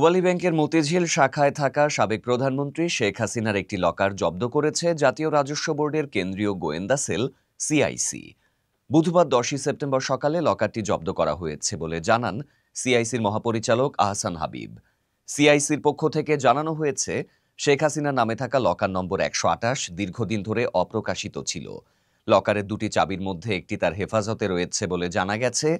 পূবালী ব্যাংকের মতিঝিল শাখায় থাকা সাবেক প্রধানমন্ত্রী শেখ হাসিনার একটি লকার জব্দ করেছে জাতীয় রাজস্ব বোর্ডের কেন্দ্রীয় গোয়েন্দা সেল সিআইসি। বুধবার 10 সেপ্টেম্বর সকালে লকারটি জব্দ করা হয়েছে বলে জানান সিআইসির মহাপরিচালক আহসান হাবিব। সিআইসির পক্ষ থেকে জানানো হয়েছে, শেখ হাসিনার নামে থাকা লকার নম্বর 128 দীর্ঘদিন ধরে অপ্রকাশিত ছিল। লকারের দুটি চাবির মধ্যে একটি তার হেফাজতে রয়েছে বলে জানা গেছে।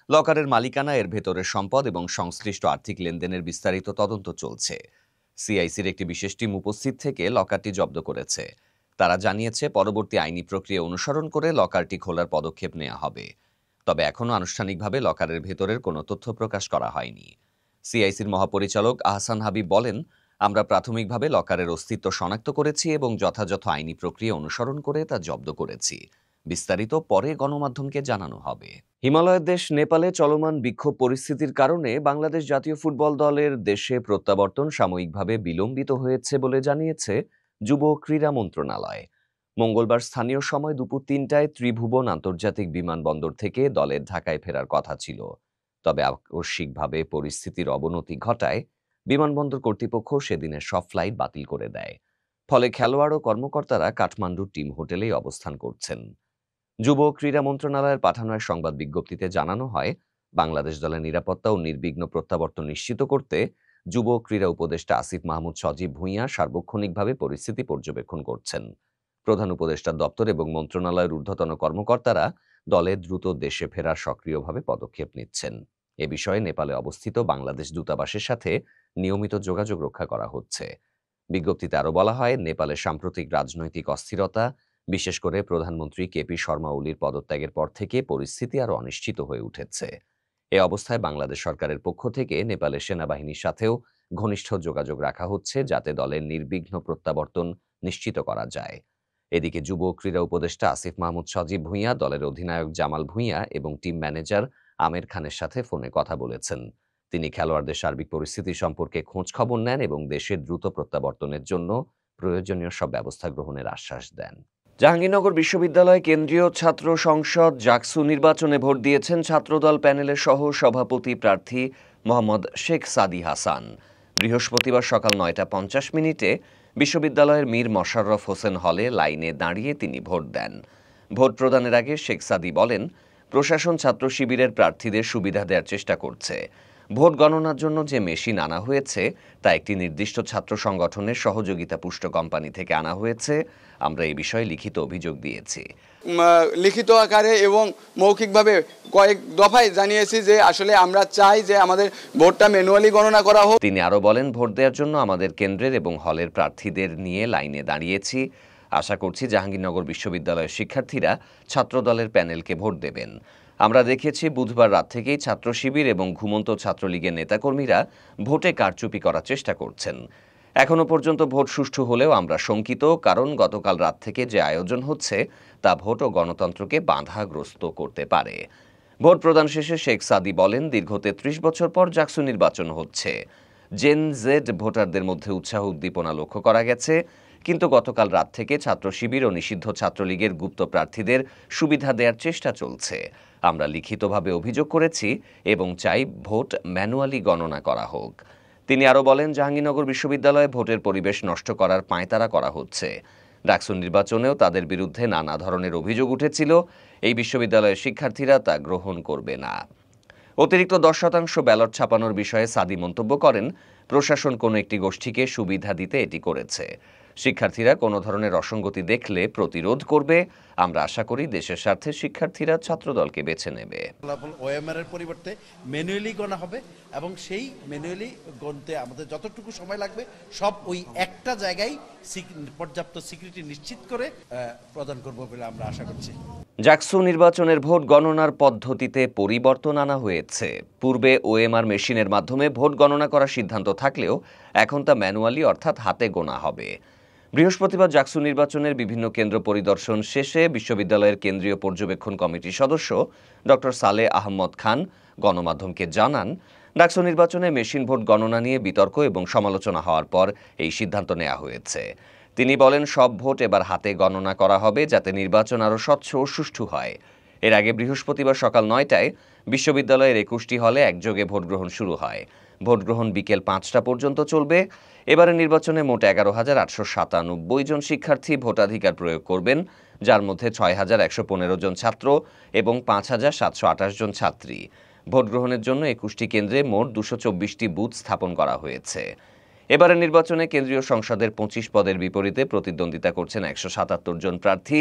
লকারের মালিকানা, এর ভেতরের সম্পদ এবং সংশ্লিষ্ট আর্থিক লেনদেনের বিস্তারিত তদন্ত চলছে। সিআইসির একটি বিশেষ টিম উপস্থিত থেকে লকারটি জব্দ করেছে। তারা জানিয়েছে, পরবর্তী আইনি প্রক্রিয়া অনুসরণ করে লকারটি খোলার পদক্ষেপ নেওয়া হবে। তবে এখনও আনুষ্ঠানিকভাবে লকারের ভেতরের কোনো তথ্য প্রকাশ করা হয়নি। সিআইসির মহাপরিচালক আহসান হাবিব বলেন, আমরা প্রাথমিকভাবে লকারের অস্তিত্ব শনাক্ত করেছি এবং যথাযথ আইনি প্রক্রিয়া অনুসরণ করে তা জব্দ করেছি। বিস্তারিত পরে গণমাধ্যমকে জানানো হবে। হিমালয়ের দেশ নেপালে চলমান বিক্ষোভ পরিস্থিতির কারণে বাংলাদেশ জাতীয় ফুটবল দলের দেশে প্রত্যাবর্তন সাময়িকভাবে বিলম্বিত হয়েছে বলে জানিয়েছে যুব ক্রীড়া মন্ত্রণালয়। মঙ্গলবার স্থানীয় সময় দুপুর 3টায় ত্রিভুবন আন্তর্জাতিক বিমানবন্দর থেকে দলের ঢাকায় ফেরার কথা ছিল। তবে আকস্মিকভাবে পরিস্থিতির অবনতি ঘটায় বিমানবন্দর কর্তৃপক্ষ সেদিনের সব ফ্লাইট বাতিল করে দেয়। ফলে খেলোয়াড় ও কর্মকর্তারা কাঠমান্ডুর টিম হোটেলেই অবস্থান করছেন। যুব ক্রীড়া মন্ত্রণালয়ের পাঠানো এক সংবাদ বিজ্ঞপ্তিতে জানানো হয়, বাংলাদেশ দলের নিরাপত্তা ও নির্বিঘ্ন প্রত্যাবর্তন নিশ্চিত করতে যুব ক্রীড়া উপদেষ্টা আসিফ মাহমুদ সজীব ভূঁইয়া সার্বক্ষণিকভাবে পরিস্থিতি পর্যবেক্ষণ করছেন। প্রধান উপদেষ্টার দপ্তর এবং মন্ত্রণালয়ের ঊর্ধ্বতন কর্মকর্তারা দলে দ্রুত দেশে ফেরার সক্রিয়ভাবে পদক্ষেপ নিচ্ছেন। এ বিষয়ে নেপালে অবস্থিত বাংলাদেশ দূতাবাসের সাথে নিয়মিত যোগাযোগ রক্ষা করা হচ্ছে। বিজ্ঞপ্তিতে আরও বলা হয়, নেপালের সাম্প্রতিক রাজনৈতিক অস্থিরতা, বিশেষ করে প্রধানমন্ত্রী কেপি শর্মা ওলির পদত্যাগের পর থেকে পরিস্থিতি আরও অনিশ্চিত হয়ে উঠেছে। এ অবস্থায় বাংলাদেশ সরকারের পক্ষ থেকে নেপালের সেনাবাহিনীর সাথেও ঘনিষ্ঠ যোগাযোগ রাখা হচ্ছে, যাতে দলের নির্বিঘ্ন প্রত্যাবর্তন নিশ্চিত করা যায়। এদিকে যুব ক্রীড়া উপদেষ্টা আসিফ মাহমুদ সজীব ভূঁইয়া দলের অধিনায়ক জামাল ভূঁইয়া এবং টিম ম্যানেজার আমের খানের সাথে ফোনে কথা বলেছেন। তিনি খেলোয়াড়দের সার্বিক পরিস্থিতি সম্পর্কে খোঁজ খবর নেন এবং দেশের দ্রুত প্রত্যাবর্তনের জন্য প্রয়োজনীয় সব ব্যবস্থা গ্রহণের আশ্বাস দেন। জাহাঙ্গীরনগর বিশ্ববিদ্যালয় কেন্দ্রীয় ছাত্র সংসদ জাকসু নির্বাচনে ভোট দিয়েছেন ছাত্রদল প্যানেলের সহ সভাপতি প্রার্থী মোহাম্মদ শেখ সাদি হাসান। বৃহস্পতিবার সকাল 9টা 50 বিশ্ববিদ্যালয়ের মীর মশাররফ হোসেন হলে লাইনে দাঁড়িয়ে তিনি ভোট দেন। ভোট প্রদানের আগে শেখ সাদি বলেন, প্রশাসন ছাত্র শিবিরের প্রার্থীদের সুবিধা দেওয়ার চেষ্টা করছে। ভোট গণনার জন্য যে মেশিন আনা হয়েছে তা একটি নির্দিষ্ট ছাত্র সংগঠনের সহযোগিতা পুষ্ট কোম্পানি থেকে আনা হয়েছে। আমরা এই বিষয়ে লিখিত অভিযোগ দিয়েছি। লিখিত আকারে এবং মৌখিকভাবে কয়েক দফায় জানিয়েছি যে আসলে আমরা চাই যে আমাদের ভোটটা ম্যানুয়ালি গণনা করা হোক। তিনি আরও বলেন, ভোট দেওয়ার জন্য আমাদের কেন্দ্রের এবং হলের প্রার্থীদের নিয়ে লাইনে দাঁড়িয়েছি। আশা করছি জাহাঙ্গীরনগর বিশ্ববিদ্যালয়ের শিক্ষার্থীরা ছাত্রদলের প্যানেলকে ভোট দেবেন। আমরা দেখেছি বুধবার রাত থেকেই ছাত্র শিবির এবং ঘুমন্ত ছাত্রলীগের নেতাকর্মীরা ভোটে কারচুপি করার চেষ্টা করছেন। এখনো পর্যন্ত ভোট সুষ্ঠু হলেও আমরা শঙ্কিত, কারণ গতকাল রাত থেকে যে আয়োজন হচ্ছে তা ভোট ও গণতন্ত্রকে বাধাগ্রস্ত করতে পারে। ভোট প্রদান শেষে শেখ সাদি বলেন, দীর্ঘ 33 বছর পর জাকসু নির্বাচন হচ্ছে। জেন জেড ভোটারদের মধ্যে উৎসাহ উদ্দীপনা লক্ষ্য করা গেছে, কিন্তু গতকাল রাত থেকে ছাত্র শিবির ও নিষিদ্ধ ছাত্রলীগের গুপ্ত প্রার্থীদের সুবিধা দেওয়ার চেষ্টা চলছে। আমরা লিখিতভাবে অভিযোগ করেছি এবং চাই ভোট ম্যানুয়ালি গণনা করা হোক। তিনি আরও বলেন, জাহাঙ্গীরনগর বিশ্ববিদ্যালয়ে ভোটের পরিবেশ নষ্ট করার পাঁয়তারা করা হচ্ছে। ডাকসু নির্বাচনেও তাদের বিরুদ্ধে নানা ধরনের অভিযোগ উঠেছিল। এই বিশ্ববিদ্যালয়ের শিক্ষার্থীরা তা গ্রহণ করবে না। অতিরিক্ত 10% ব্যালট ছাপানোর বিষয়ে সাদি মন্তব্য করেন, প্রশাসন কোনো একটি গোষ্ঠীকে সুবিধা দিতে এটি করেছে। শিক্ষার্থীরা কোনো ধরনের অসঙ্গতি দেখলে প্রতিরোধ করবে। আমরা আশা করি দেশের স্বার্থে শিক্ষার্থীরা ছাত্রদলকে বেছে নেবে। ওএমআর এর পরিবর্তে ম্যানুয়ালি গণা হবে এবং সেই ম্যানুয়ালি গণতে আমাদের যতটুকু সময় লাগবে সব ওই একটা জায়গায় পর্যাপ্ত সিকিউরিটি নিশ্চিত করে প্রদান করব বলে আমরা আশা করছি। জাকসু নির্বাচনের ভোট গণনার পদ্ধতিতে পরিবর্তন আনা হয়েছে। পূর্বে ওএমআর মেশিনের মাধ্যমে ভোট গণনা করার সিদ্ধান্ত থাকলেও এখন তা ম্যানুয়ালি অর্থাৎ হাতে গোনা হবে। বৃহস্পতিবার জাকসু নির্বাচনের বিভিন্ন কেন্দ্র পরিদর্শন শেষে বিশ্ববিদ্যালয়ের কেন্দ্রীয় পর্যবেক্ষণ কমিটির সদস্য ডক্টর সালেহ আহমদ খান গণমাধ্যমকে জানান, ডাকসু নির্বাচনে মেশিন ভোট গণনা নিয়ে বিতর্ক এবং সমালোচনা হওয়ার পর এই সিদ্ধান্ত নেওয়া হয়েছে। তিনি বলেন, সব ভোট এবার হাতে গণনা করা হবে যাতে নির্বাচন আরও স্বচ্ছ ও সুষ্ঠু হয়। এর আগে বৃহস্পতিবার সকাল 9টায় বিশ্ববিদ্যালয়ের 21টি হলে একযোগে ভোট গ্রহণ শুরু হয়। ভোট গ্রহণ বিকেল 5টা পর্যন্ত চলবে। এবারের নির্বাচনে মোট 11,897 জন শিক্ষার্থী ভোটাধিকার প্রয়োগ করবেন, যার মধ্যে 6,115 জন ছাত্র এবং 5,728 জন ছাত্রী। ভোট গ্রহণের জন্য 21টি কেন্দ্রে মোট 224টি বুথ স্থাপন করা হয়েছে। এবারের নির্বাচনে কেন্দ্রীয় সংসদের 25 পদের বিপরীতে প্রতিদ্বন্দ্বিতা করছেন 177 জন প্রার্থী।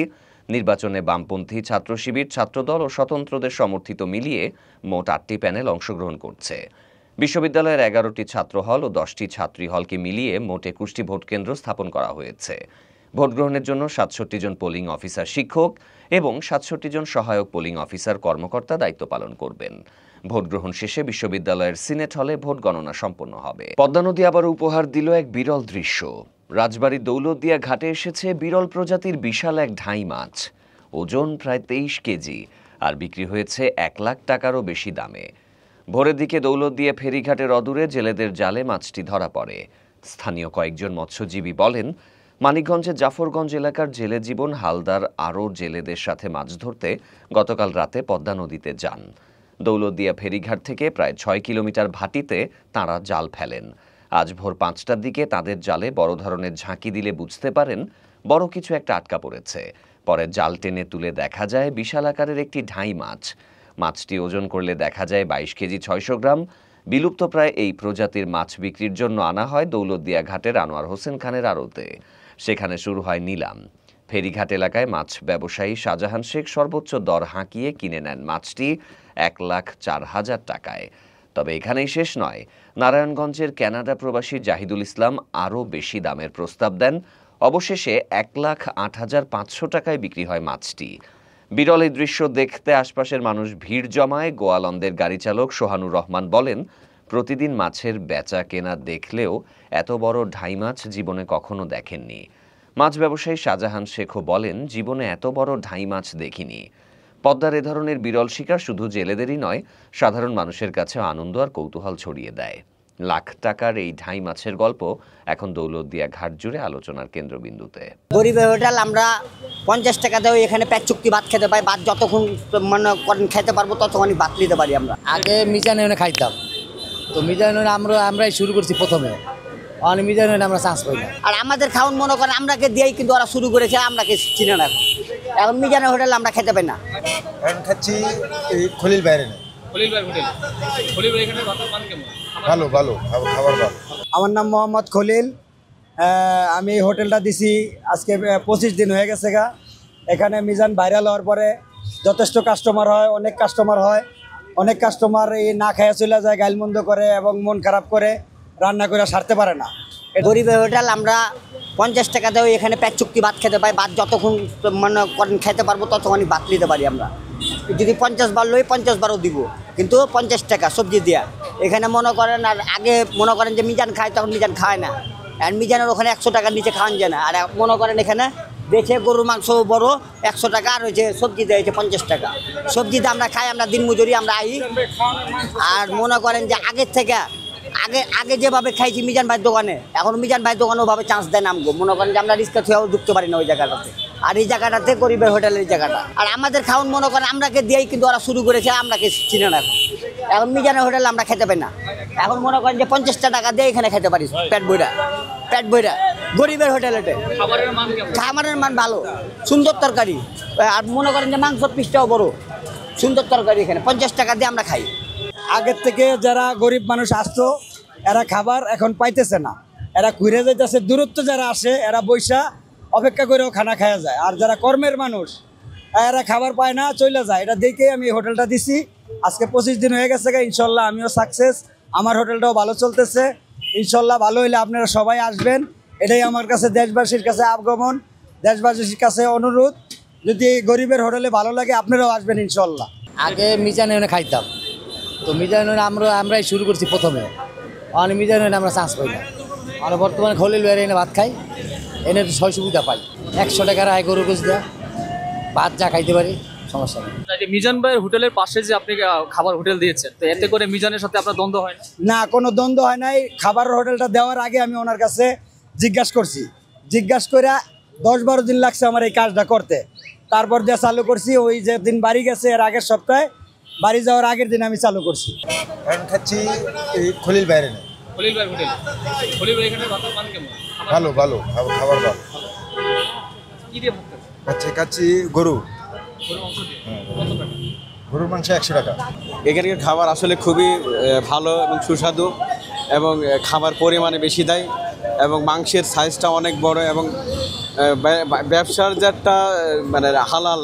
নির্বাচনে বামপন্থী, ছাত্র শিবির, ছাত্রদল ও স্বতন্ত্রদের সমর্থিত মিলিয়ে মোট 8টি প্যানেল অংশগ্রহণ করছে। বিশ্ববিদ্যালয়ের 11টি ছাত্র হল ও 10টি ছাত্রী হলকে মিলিয়ে মোট 21টি ভোট কেন্দ্র স্থাপন করা হয়েছে। ভোট গ্রহণের জন্য 67 জন পোলিং অফিসার শিক্ষক এবং 67 জন সহায়ক পোলিং অফিসার কর্মকর্তা দায়িত্ব পালন করবেন। ভোট গ্রহণ শেষে বিশ্ববিদ্যালয়ের সিনেট হলে ভোট গণনা সম্পন্ন হবে। পদ্মা নদী আবার উপহার দিল এক বিরল দৃশ্য। রাজবাড়ীর দৌলতদিয়া ঘাটে এসেছে বিরল প্রজাতির বিশাল এক ঢাই মাছ। ওজন প্রায় 23 কেজি আর বিক্রি হয়েছে 1 লাখ টাকারও বেশি দামে। ভোরের দিকে দৌলতদিয়া ফেরিঘাটের অদূরে জেলেদের জালে মাছটি ধরা পড়ে। স্থানীয় কয়েকজন মৎস্যজীবী বলেন, মানিকগঞ্জের জাফরগঞ্জ এলাকার জেলে জীবন হালদার আরও জেলেদের সাথে মাছ ধরতে গতকাল রাতে পদ্মা নদীতে যান। দৌলতদিয়া ফেরিঘাট থেকে প্রায় 6 কিলোমিটার ভাটিতে তাঁরা জাল ফেলেন। আজ ভোর 5টার দিকে তাদের জালে বড় ধরনের ঝাঁকি দিলে বুঝতে পারেন বড় কিছু একটা আটকা পড়েছে। পরে জাল টেনে তুলে দেখা যায় বিশাল আকারের একটি ঢাই মাছ। মাছটি ওজন করলে দেখা যায় 22 কেজি 600 গ্রাম। বিলুপ্ত প্রায় এই প্রজাতির মাছ বিক্রির জন্য আনা হয় দৌলতদিয়া ঘাটের আনোয়ার হোসেন খানের আড়তে। সেখানে শুরু হয় নিলাম। ফেরিঘাট এলাকায় মাছ ব্যবসায়ী শাহজাহান শেখ সর্বোচ্চ দর হাঁকিয়ে কিনে নেন মাছটি 1,04,000 টাকায়। তবে এখানেই শেষ নয়। নারায়ণগঞ্জের কানাডা প্রবাসী জাহিদুল ইসলাম আরও বেশি দামের প্রস্তাব দেন। অবশেষে 1,08,500 টাকায় বিক্রি হয় মাছটি। বিরল এই দৃশ্য দেখতে আশপাশের মানুষ ভিড় জমায়। গোয়ালন্দের গাড়ি চালক সোহানুর রহমান বলেন, প্রতিদিন মাছের বেচা কেনা দেখলেও এত বড় ঢাই মাছ জীবনে কখনো দেখেননি। মাছ ব্যবসায়ী শাহজাহান শেখও বলেন, জীবনে এত বড় ঢাই মাছ দেখিনি। পদ্মার এ ধরনের বিরল শিকার শুধু জেলেদেরই নয়, সাধারণ মানুষের কাছেও আনন্দ আর কৌতূহল ছড়িয়ে দেয়। লাখ টাকার এই ঢাই মাছের গল্প এখন দৌলতদিয়া ঘাট জুড়ে আলোচনার কেন্দ্রবিন্দুতে। গরিবের হোটেল আমরা 50 টাকা দিয়ে এখানে পেট চুক্তি ভাত খেতে পাই। ভাত যতক্ষণ মনে করেন খেতে পারবো ততক্ষণই ভাত নিতে পারি আমরা। আগে মিজানে খাইতাম, তো মিজানে আমরাই শুরু করছি প্রথমে। অনেক মিজানে আমরা চান্স পাই না। আর আমাদের খাওয়ান মনে করেন আমরাকে দিয়েই কিন্তু ওরা শুরু করেছে, আমরাকে চিনে না। এখন মিজানের হোটেল আমরা খেতে পাই না। এখন খাচ্ছি এই খলিল বাইরে না। ভালো ভালো খাবার ভালো। আমার নাম মোহাম্মদ খলিল। আমি এই হোটেলটা দিছি আজকে 25 দিন হয়ে গেছে গা। এখানে মিজান ভাইরাল হওয়ার পরে যথেষ্ট কাস্টমার হয়, অনেক কাস্টমার হয়। অনেক কাস্টমার এই না খাইয়া চলে যায়, গাইলমন্দ করে এবং মন খারাপ করে, রান্না করে সারতে পারে না। গরিবের হোটেল আমরা 50 টাকা দিয়ে এখানে পেট চুক্তি ভাত খেতে পাই। ভাত যতক্ষণ মনে করেন খেতে পারবো ততক্ষণই ভাত নিতে পারি আমরা। যদি 50 বার লই 50 বারও দিব, কিন্তু 50 টাকা সবজি দেওয়া। এখানে মনে করেন আর আগে মনে করেন যে মিজান খায়, তখন মিজান খায় না। আর মিজানের ওখানে 100 টাকার নিচে খাওয়ান যায় না। আর মনে করেন এখানে দেখে গরুর মাংস বড় 100 টাকা, আর হয়েছে সবজি দেয় হয়েছে 50 টাকা। সবজিতে আমরা খাই, আমরা দিন মজুরি আমরা আই। আর মনে করেন যে আগের থেকে আগে যেভাবে খাইছি মিজান ভাইয়ের দোকানে, এখন মিজান ভাইয়ের দোকানে ওভাবে চান্স দেয় না আমগো। মনে করেন যে আমরা রিস্কা থুয়েও ঢুকতে পারি না ওই জায়গাটাতে। আর এই জায়গাটাতে গরিবের হোটেলের জায়গাটা। আর আমাদের খাওয়ান মনে করেন আমরাকে দিয়েই কিন্তু ওরা শুরু করেছে, আমরাকে চিনে না। এখন মিজানের হোটেল আমরা খেতে পাই না। এখন মনে করেন যে 50 টাকা দিয়ে এখানে খেতে পারি পেট বইরা। গরিবের হোটেল এটা। খাবারের মান ভালো, সুন্দর তরকারি। আর মনে করেন যে মাংস পিসটাও বড়, সুন্দর তরকারি। এখানে 50 টাকা দিয়ে আমরা খাই। আগের থেকে যারা গরিব মানুষ আসতো এরা খাবার এখন পাইতেছে না, এরা ঘুরে যাইতেছে। দূরত্ব যারা আসে এরা বৈশা অপেক্ষা করেও খানা খাওয়া যায়। আর যারা কর্মের মানুষ এরা খাবার পায় না, চলে যায়। এটা দেখে আমি হোটেলটা দিছি। আজকে 25 দিন হয়ে গেছে। ইনশাল্লাহ আমিও সাকসেস, আমার হোটেলটাও ভালো চলতেছে। ইনশাল্লাহ ভালো হইলে আপনারা সবাই আসবেন, এটাই আমার কাছে দেশবাসীর কাছে আগমন, দেশবাসীর কাছে অনুরোধ। যদি গরিবের হোটেলে ভালো লাগে আপনারাও আসবেন ইনশাল্লাহ। আগে মিজানে খাইতাম, তো মিজানে আমরাই শুরু করছি প্রথমে। অনেক মিজানে আমরা চান্স পাই না। আর বর্তমানে খলিল বাইরে এনে ভাত খাই, এনে সয় সুবিধা পাই। 100 টাকার আয় গরু গোছ দেওয়া, ভাত যা খাইতে পারি, সমস্যা নেই। মিজান ভাইয়ের হোটেলের পাশে যে আপনি খাবার হোটেল দিয়েছেন, তো এতে করে মিজানের সাথে আপনার দ্বন্দ্ব হয় না? কোনো দ্বন্দ্ব হয় নাই। খাবার হোটেলটা দেওয়ার আগে আমি ওনার কাছে জিজ্ঞাসা করছি, করে 10-12 দিন লাগছে আমার এই কাজটা করতে। তারপর দিয়ে চালু করছি। ওই যে দিন বাড়ি গেছে এর আগের সপ্তাহে বাড়ি যাওয়ার আগের দিন আমি চালু করছি। এখন খাচ্ছি এই খলিল বাইরে নেই। খলিল ভাই হোটেল, খলিল ভাই এখানে ভাতের মান কেমন? ভালো ভালো খাবার ভালো। কি দিয়ে ভাত খাচ্ছেন? খাচ্ছি গরু গরুর মাংস দিয়ে। কত টাকা? গরুর মাংস 100 টাকা। এখানকার খাবার আসলে খুবই ভালো এবং সুস্বাদু এবং খাবার পরিমাণে বেশি দেয় এবং মাংসের সাইজটা অনেক বড় এবং ব্যবসার যে একটা মানে হালাল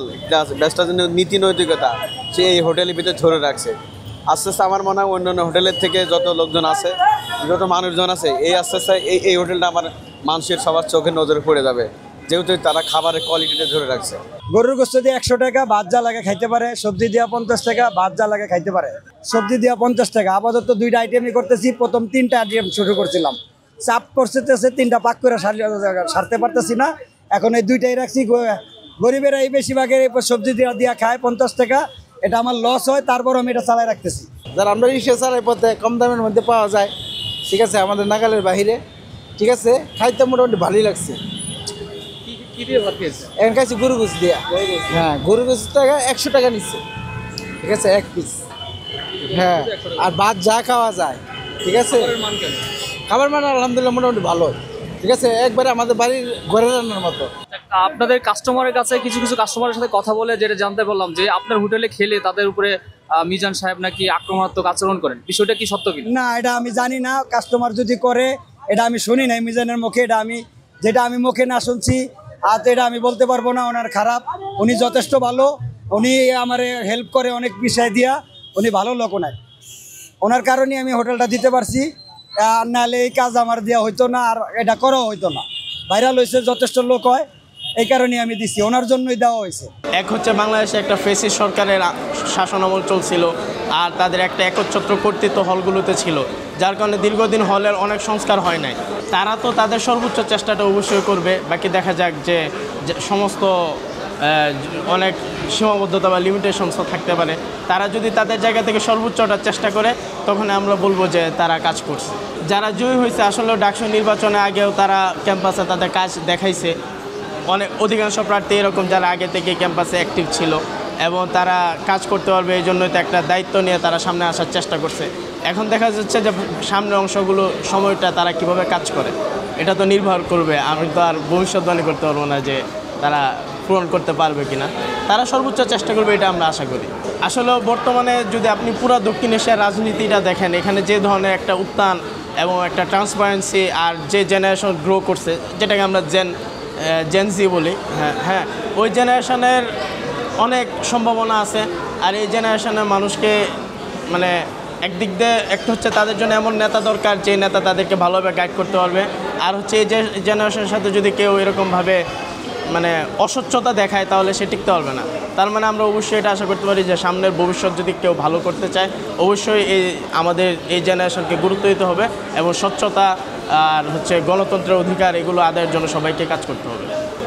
ব্যবসার জন্য নীতি নৈতিকতা সে এই হোটেলের ভিতরে ধরে রাখছে। আস্তে আস্তে আমার মনে হয় অন্যান্য হোটেলের থেকে যত লোকজন আছে, যত মানুষজন আছে, এই আস্তে আস্তে এই হোটেলটা আমার মানুষের সবার চোখে নজরে পড়ে যাবে, যেহেতু তারা খাবারের কোয়ালিটিটা ধরে রাখছে। গরুর গোস্ত দিয়ে 100 টাকা, ভাত যা লাগে খাইতে পারে। সবজি দিয়া 50 টাকা, ভাত যা লাগে খাইতে পারে। সবজি দিয়া 50 টাকা। আপাতত 2টা আইটেমই করতেছি। প্রথম 3টা আইটেম শুরু করছিলাম, চাপ করতেছে 3টা পাক করে সারতে পারতেছি না। এখন এই 2টাই রাখছি। গরিবেরা এই বেশিরভাগের সবজি দিয়া খায় 50 টাকা। এটা আমার লস হয়, তারপর আমি এটা চালাই রাখতেছি। যারা আমরা রিক্সা চালাই পথে কম দামের মধ্যে পাওয়া যায়, ঠিক আছে, আমাদের নাগালের বাহিরে, ঠিক আছে, খাইতে মোটামুটি ভালোই লাগছে। কি দিয়ে ভাত খেয়েছেন? এখন খাইছি গরু গোস দিয়া। হ্যাঁ, গরু গোস টাকা 100 টাকা নিচ্ছে, ঠিক আছে, 1 পিস। হ্যাঁ, আর ভাত যা খাওয়া যায়, ঠিক আছে। খাবারের মান কেমন? খাবার মান আলহামদুলিল্লাহ মোটামুটি ভালো, ঠিক আছে, একবারে আমাদের বাড়ির ঘরে রান্নার মতো। আপনাদের কাস্টমারের কাছে কিছু কাস্টমারের সাথে কথা বলে যেটা জানতে পারলাম যে আপনার হোটেলে খেলে তাদের উপরে মিজান সাহেব নাকি আক্রমণাত্মক আচরণ করেন, বিষয়টা কি সত্য কিনা? না, এটা আমি জানি না। কাস্টমার যদি করে, এটা আমি শুনি নাই মিজানের মুখে। যেটা আমি মুখে না শুনছি, আর এটা আমি বলতে পারবো না। ওনার খারাপ, উনি যথেষ্ট ভালো। উনি আমার হেল্প করে অনেক বিষয় দিয়া। উনি ভালো লোক। ওনার কারণে আমি হোটেলটা দিতে পারছি। আর নাহলে এই কাজ আমার দেওয়া হইতো না, আর এটা করাও হইতো না। ভাইরাল হয়েছে, যথেষ্ট লোক হয়, এই কারণে আমি দিছি। ওনার জন্যই দেওয়া হয়েছে। এক হচ্ছে বাংলাদেশে একটা ফ্যাসিস্ট সরকারের শাসনামল চলছিল, আর তাদের একটা একচ্ছত্র কর্তৃত্ব হলগুলোতে ছিল, যার কারণে দীর্ঘদিন হলের অনেক সংস্কার হয় নাই। তারা তো তাদের সর্বোচ্চ চেষ্টাটা অবশ্যই করবে। বাকি দেখা যাক যে সমস্ত অনেক সীমাবদ্ধতা বা লিমিটেশনস থাকতে পারে। তারা যদি তাদের জায়গা থেকে সর্বোচ্চটা চেষ্টা করে, তখন আমরা বলবো যে তারা কাজ করছে। যারা জয়ী হয়েছে আসলে ডাকসু নির্বাচনে আগেও তারা ক্যাম্পাসে তাদের কাজ দেখাইছে। অধিকাংশ প্রার্থী এরকম যারা আগে থেকে ক্যাম্পাসে অ্যাক্টিভ ছিল এবং তারা কাজ করতে পারবে, এই জন্যই তো একটা দায়িত্ব নিয়ে তারা সামনে আসার চেষ্টা করছে। এখন দেখা যাচ্ছে যে সামনের অংশগুলো সময়টা তারা কিভাবে কাজ করে এটা তো নির্ভর করবে। আমি তো আর ভবিষ্যৎবাণী করতে পারবো না যে তারা পূরণ করতে পারবে কিনা। তারা সর্বোচ্চ চেষ্টা করবে, এটা আমরা আশা করি। আসলে বর্তমানে যদি আপনি পুরো দক্ষিণ এশিয়ার রাজনীতিটা দেখেন, এখানে যে ধরনের একটা উত্থান এবং একটা ট্রান্সপারেন্সি, আর যে জেনারেশন গ্রো করছে, যেটাকে আমরা জেনজি বলি, হ্যাঁ, ওই জেনারেশনের অনেক সম্ভাবনা আছে। আর এই জেনারেশনের মানুষকে মানে একদিক দিয়ে একটা হচ্ছে তাদের জন্য এমন নেতা দরকার যে নেতা তাদেরকে ভালোভাবে গাইড করতে পারবে। আর হচ্ছে এই যে জেনারেশনের সাথে যদি কেউ এরকমভাবে মানে অস্বচ্ছতা দেখায়, তাহলে সে টিকতে পারবে না। তার মানে আমরা অবশ্যই এটা আশা করতে পারি যে সামনের ভবিষ্যৎ যদি কেউ ভালো করতে চায়, অবশ্যই আমাদের এই জেনারেশনকে গুরুত্ব দিতে হবে এবং স্বচ্ছতা আর হচ্ছে গণতন্ত্রের অধিকার, এগুলো আদায়ের জন্য সবাইকে কাজ করতে হবে।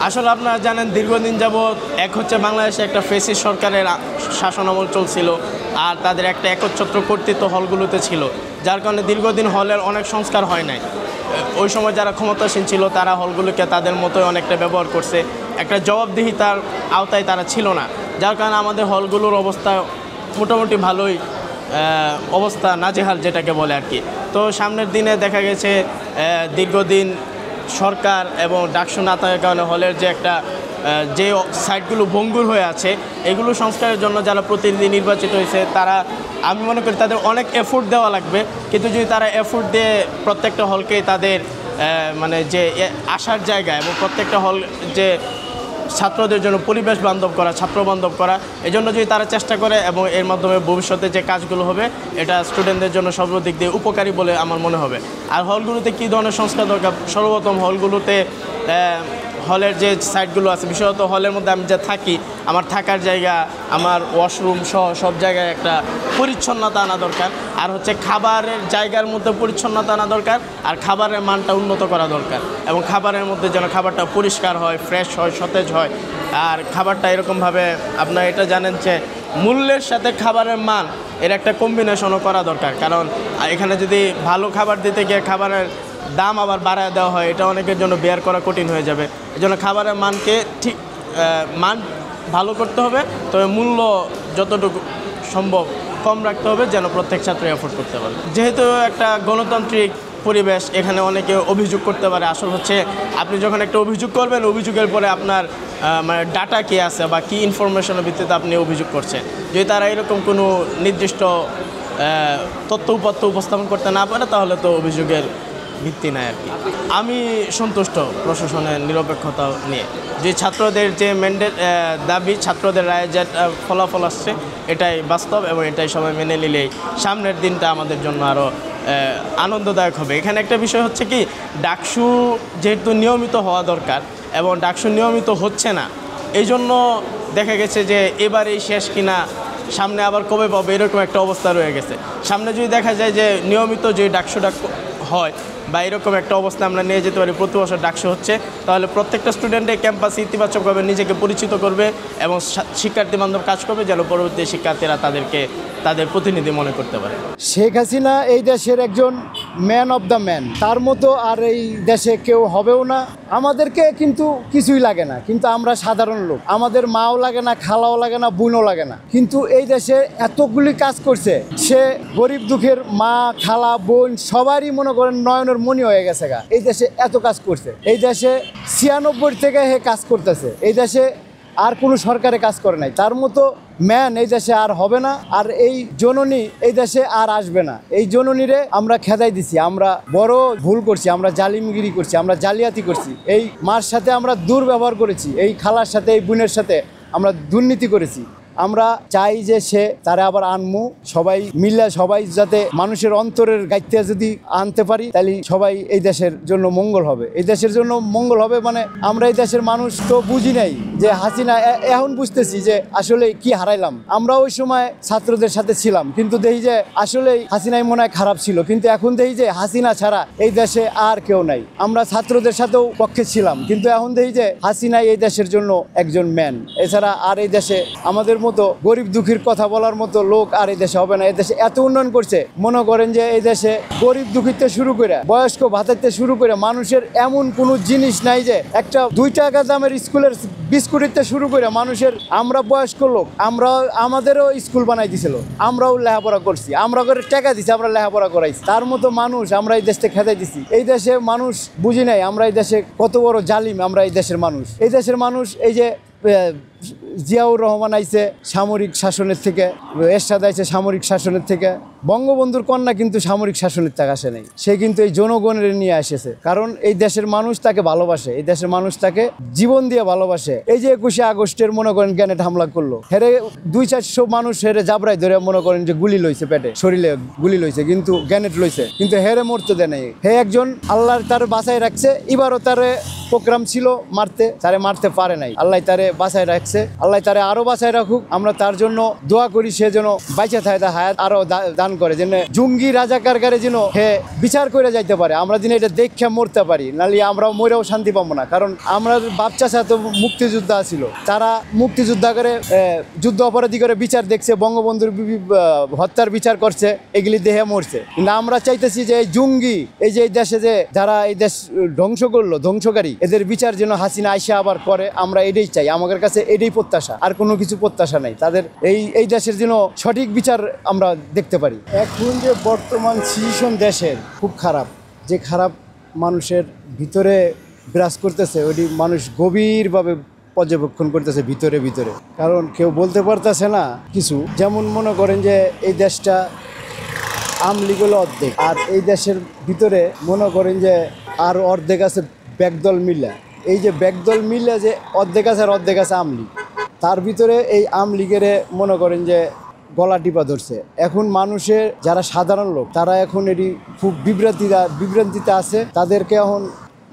আসলে আপনারা জানেন দীর্ঘদিন যাবৎ এক হচ্ছে বাংলাদেশে একটা ফ্যাসিস্ট সরকারের শাসনামল চলছিল, আর তাদের একটা একচ্ছত্র কর্তৃত্ব হলগুলোতে ছিল, যার কারণে দীর্ঘদিন হলের অনেক সংস্কার হয় নাই। ওই সময় যারা ক্ষমতাসীন ছিল তারা হলগুলোকে তাদের মতোই অনেকটা ব্যবহার করছে, একটা জবাবদিহিতার আওতায় তারা ছিল না, যার কারণে আমাদের হলগুলোর অবস্থা মোটামুটি ভালোই অবস্থা, নাজেহাল যেটাকে বলে আর কি। তো সামনের দিনে দেখা গেছে দীর্ঘদিন সরকার এবং ডাকসু না থাকার কারণে হলের যে একটা যে সাইটগুলো ভঙ্গুর হয়ে আছে, এগুলো সংস্কারের জন্য যারা প্রতিনিধি নির্বাচিত হয়েছে তারা, আমি মনে করি তাদের অনেক এফোর্ট দেওয়া লাগবে। কিন্তু যদি তারা এফোর্ট দিয়ে প্রত্যেকটা হলকে তাদের মানে যে আসার জায়গা এবং প্রত্যেকটা হল যে ছাত্রদের জন্য পরিবেশ বান্ধব করা, ছাত্র বান্ধব করা, এজন্য যদি তারা চেষ্টা করে এবং এর মাধ্যমে ভবিষ্যতে যে কাজগুলো হবে এটা স্টুডেন্টদের জন্য সর্বদিক দিয়ে উপকারী বলে আমার মনে হবে। আর হলগুলোতে কী ধরনের সংস্কার দরকার, সর্বপ্রথম হলগুলোতে হলের যে সাইটগুলো আছে, বিশেষত হলের মধ্যে আমি যে থাকি, আমার থাকার জায়গা, আমার ওয়াশরুম সহ সব জায়গায় একটা পরিচ্ছন্নতা আনা দরকার। আর হচ্ছে খাবারের জায়গার মধ্যে পরিচ্ছন্নতা আনা দরকার, আর খাবারের মানটা উন্নত করা দরকার, এবং খাবারের মধ্যে যেন খাবারটা পরিষ্কার হয়, ফ্রেশ হয়, সতেজ হয়। আর খাবারটা এরকমভাবে আপনারা এটা জানেন যে মূল্যের সাথে খাবারের মান এর একটা কম্বিনেশনও করা দরকার, কারণ এখানে যদি ভালো খাবার দিতে গিয়ে খাবারের দাম আবার বাড়ায় দেওয়া হয়, এটা অনেকের জন্য বেয়ার করা কঠিন হয়ে যাবে। এজন্য খাবারের মানকে ঠিক মান ভালো করতে হবে, তবে মূল্য যতটুকু সম্ভব কম রাখতে হবে, যেন প্রত্যেক ছাত্র এফোর্ড করতে পারে। যেহেতু একটা গণতান্ত্রিক পরিবেশ, এখানে অনেকে অভিযোগ করতে পারে। আসল হচ্ছে আপনি যখন একটা অভিযোগ করবেন, অভিযোগের পরে আপনার মানে ডাটা কী আছে বা কী ইনফরমেশনের ভিত্তিতে আপনি অভিযোগ করছেন, যদি তারা এরকম কোনো নির্দিষ্ট তথ্য উপাত্ত উপস্থাপন করতে না পারে, তাহলে তো অভিযোগের ভিত্তি নাই আর কি। আমি সন্তুষ্ট প্রশাসনের নিরপেক্ষতা নিয়ে। যে ছাত্রদের যে ম্যান্ডেট দাবি, ছাত্রদের রায়ে যে ফলাফল আসছে, এটাই বাস্তব এবং এটাই সবাই মেনে নিলেই সামনের দিনটা আমাদের জন্য আরও আনন্দদায়ক হবে। এখানে একটা বিষয় হচ্ছে কি, ডাকসু যেহেতু নিয়মিত হওয়া দরকার এবং ডাকসু নিয়মিত হচ্ছে না, এই জন্য দেখা গেছে যে এবারেই শেষ কিনা, সামনে আবার কবে পাবে, এরকম একটা অবস্থা রয়ে গেছে। সামনে যদি দেখা যায় যে নিয়মিত যে ডাকসুটা হয় বা এরকম একটা অবস্থা আমরা নিয়ে যেতে পারি, প্রতি বছর ডাকসু হচ্ছে, তাহলে প্রত্যেকটা স্টুডেন্টে ক্যাম্পাসে ইতিবাচকভাবে নিজেকে পরিচিত করবে এবং শিক্ষার্থী বান্ধব কাজ করবে, যেন পরবর্তী শিক্ষার্থীরা তাদেরকে তাদের প্রতিনিধি মনে করতে পারে। শেখ হাসিনা এই দেশের একজন ম্যান অফ দ্য ম্যান, তার মতো আর এই দেশে কেউ হবেও না। আমাদেরকে কিন্তু কিছুই লাগে না, কিন্তু আমরা সাধারণ লোক, আমাদের মাও লাগে না, খালাও লাগে না, বোনও লাগে না, কিন্তু এই দেশে এতগুলি কাজ করছে। সে গরিব দুঃখের মা, খালা, বোন সবারই মনে করেন নয়নের মনি হয়ে গেছে গা। এই দেশে এত কাজ করছে, এই দেশে 96 থেকে হে কাজ করতেছে, এই দেশে আর কোনো সরকারে কাজ করে নাই। তার মতো ম্যান এই দেশে আর হবে না, আর এই জননী এই দেশে আর আসবে না। এই জননীরে আমরা খেদাই দিছি, আমরা বড় ভুল করছি, আমরা জালিমগিরি করছি, আমরা জালিয়াতি করছি, এই মার সাথে আমরা দুর্ব্যবহার করেছি, এই খালার সাথে, এই বোনের সাথে আমরা দুর্নীতি করেছি। আমরা চাই যে সে তারা আবার আনমু, সবাই মিলে, সবাই যাতে মানুষের অন্তরের গাইতে যদি আনতে পারি, তাহলে সবাই এই দেশের জন্য মঙ্গল হবে। এই দেশের জন্য মঙ্গল হবে মানে আমরা এই দেশের মানুষ তো বুঝি নাই যে হাসিনা, এখন বুঝতেছি যে আসলে কি হারাইলাম। আমরা ওই সময় ছাত্রদের সাথে ছিলাম, কিন্তু দেখি যে আসলেই হাসিনাই মনে হয় খারাপ ছিল, কিন্তু এখন দেখি যে হাসিনা ছাড়া এই দেশে আর কেউ নাই। আমরা ছাত্রদের সাথেও পক্ষে ছিলাম, কিন্তু এখন দেখি যে হাসিনাই এই দেশের জন্য একজন ম্যান। এছাড়া আর এই দেশে আমাদের মতো গরিব দুঃখীর কথা বলার মতো লোক আর এই দেশে হবে না। এই দেশে এত উন্নয়ন করছে, মনে করেন যে এই দেশে গরিব দুঃখীতে শুরু করে বয়স্ক ভাতাতে শুরু করে মানুষের এমন কোনো জিনিস নাই যে একটা 2 টাকা দামের স্কুলের বিস্কুটিতে শুরু করে মানুষের, আমরা বয়স্ক লোক, আমাদেরও স্কুল বানাই দিছিল, আমরাও লেখাপড়া করছি, আমরা করে টাকা দিছি, আমরা লেখাপড়া করাইছি। তার মতো মানুষ আমরা এই দেশে খেদাই দিছি। এই দেশে মানুষ বুঝি নাই আমরা এই দেশে কত বড় জালিম। আমরা এই দেশের মানুষ, এই দেশের মানুষ, এই যে জিয়াউর রহমান আইছে সামরিক শাসনের থেকে, এরশাদ আইছে সামরিক শাসনের থেকে, বঙ্গবন্ধুর কন্যা কিন্তু সামরিক শাসনের থেকে আসে নাই, সে কিন্তু এই জনগণের নিয়ে এসেছে। কারণ এই দেশের মানুষ তাকে ভালোবাসে, এই দেশের মানুষ তাকে জীবন দিয়ে ভালোবাসে। এই যে 21শে আগস্টের মনে করেন গ্যানেট হামলা করলো, হেরে 200-400 মানুষ হেরে জাবরাই ধরে মনে করেন যে গুলি লইছে, পেটে শরীরে গুলি লইছে, কিন্তু গ্যানেট লইছে, কিন্তু হেরে মরতে দেয় নাই। হে একজন আল্লাহর তার বাঁচায় রাখছে, এবারও তারে প্রোগ্রাম ছিল মারতে, তারে মারতে পারে নাই, আল্লাহ তারে বাঁচায় রাখছে, আল্লাহ তারে আরো বাঁচায় রাখুক। আমরা তার জন্য দোয়া করি, সে যেন বাইচা থাকে, তার হায়াত আরো দান করে, যেন জঙ্গি রাজাকার গারে যেন হে বিচার করে যাইতে পারে, আমরা যেন এটা দেখে মরতে পারি, নাহলে আমরাও মরেও শান্তি পাবো না। কারণ আমরা বাপ চাচা তো মুক্তিযোদ্ধা ছিল, তারা মুক্তিযোদ্ধা করে যুদ্ধ অপরাধী করে বিচার দেখছে, বঙ্গবন্ধুর হত্যার বিচার করছে, এগুলি দেহে মরছে। কিন্তু আমরা চাইতেছি যে এই জঙ্গি, এই যে এই দেশে যে যারা এই দেশ ধ্বংস করলো, ধ্বংসকারী, এদের বিচার যেন হাসিনা আইসা আবার করে। আমরা এটাই চাই, আমাদের কাছে এটাই প্রত্যাশা, আর কোনো কিছু প্রত্যাশা নাই। তাদের এই দেশের যেন সঠিক বিচার আমরা দেখতে পারি। এখন যে বর্তমান সিচুয়েশন দেশের খুব খারাপ, যে খারাপ মানুষের ভিতরে বিরাজ করতেছে, ওইটি মানুষ গভীরভাবে পর্যবেক্ষণ করতেছে ভিতরে ভিতরে। কারণ কেউ বলতে পারতেছে না কিছু, যেমন মনে করেন যে এই দেশটা আমলিগ হলো অর্ধেক, আর এই দেশের ভিতরে মনে করেন যে আর অর্ধেক আছে ব্যাকদল মিলা। এই যে ব্যাকদল মিলে যে অর্ধেক আছে আর অর্ধেক আছে আমলিগ, তার ভিতরে এই আমলিগের মনে করেন যে গলা টিপা ধরছে। এখন মানুষের যারা সাধারণ লোক, তারা এখন এটি খুব বিভ্রান্তিতে আছে, তাদেরকে এখন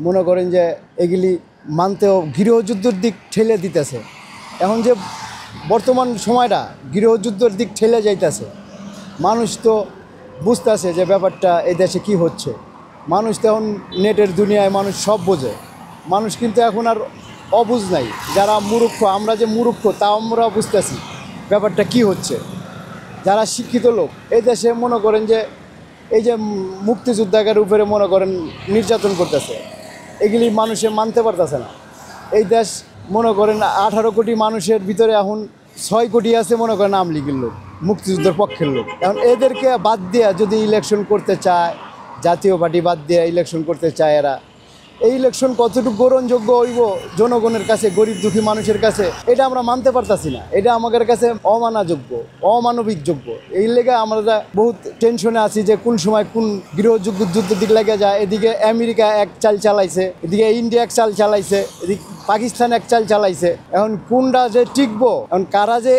মনে করেন যে এগুলি মানতেও গৃহযুদ্ধের দিক ঠেলে দিতেছে। এখন যে বর্তমান সময়টা গৃহযুদ্ধের দিক ঠেলে যাইতেছে, মানুষ তো বুঝতেছে যে ব্যাপারটা এই দেশে কী হচ্ছে। মানুষ তো এখন নেটের দুনিয়ায় মানুষ সব বোঝে, মানুষ কিন্তু এখন আর অবুঝ নাই। যারা মূর্খ, আমরা যে মূর্খ তাও আমরা বুঝতেছি ব্যাপারটা কি হচ্ছে। যারা শিক্ষিত লোক এই দেশে মনে করেন যে এই যে মুক্তিযোদ্ধাদের উপরে মনে করেন নির্যাতন করতেছে, এগুলি মানুষে মানতে পারতেছে না। এই দেশ মনে করেন 18 কোটি মানুষের ভিতরে এখন 6 কোটি আছে মনে করেন আমলিগের লোক, মুক্তিযুদ্ধের পক্ষের লোক। এখন এদেরকে বাদ দিয়ে যদি ইলেকশন করতে চায়, জাতীয় পার্টি বাদ দিয়ে ইলেকশন করতে চায় এরা, এই ইলেকশন কতটুকু গ্রহণযোগ্য হইব জনগণের কাছে, গরিব দুঃখী মানুষের কাছে, এটা আমরা মানতে পারতাছি না। এটা আমাদের কাছে অমানযোগ্য, অমানবিক যোগ্য। এই লেগে আমরা বহুত টেনশনে আছি যে কোন সময় কোন গৃহযুদ্ধ দিক লেগে যায়। এদিকে আমেরিকা এক চাল চালাইছে, এদিকে ইন্ডিয়া এক চাল চালাইছে, এদিকে পাকিস্তান এক চাল চালাইছে। এখন কোনটা যে টিকবো, এখন কারা যে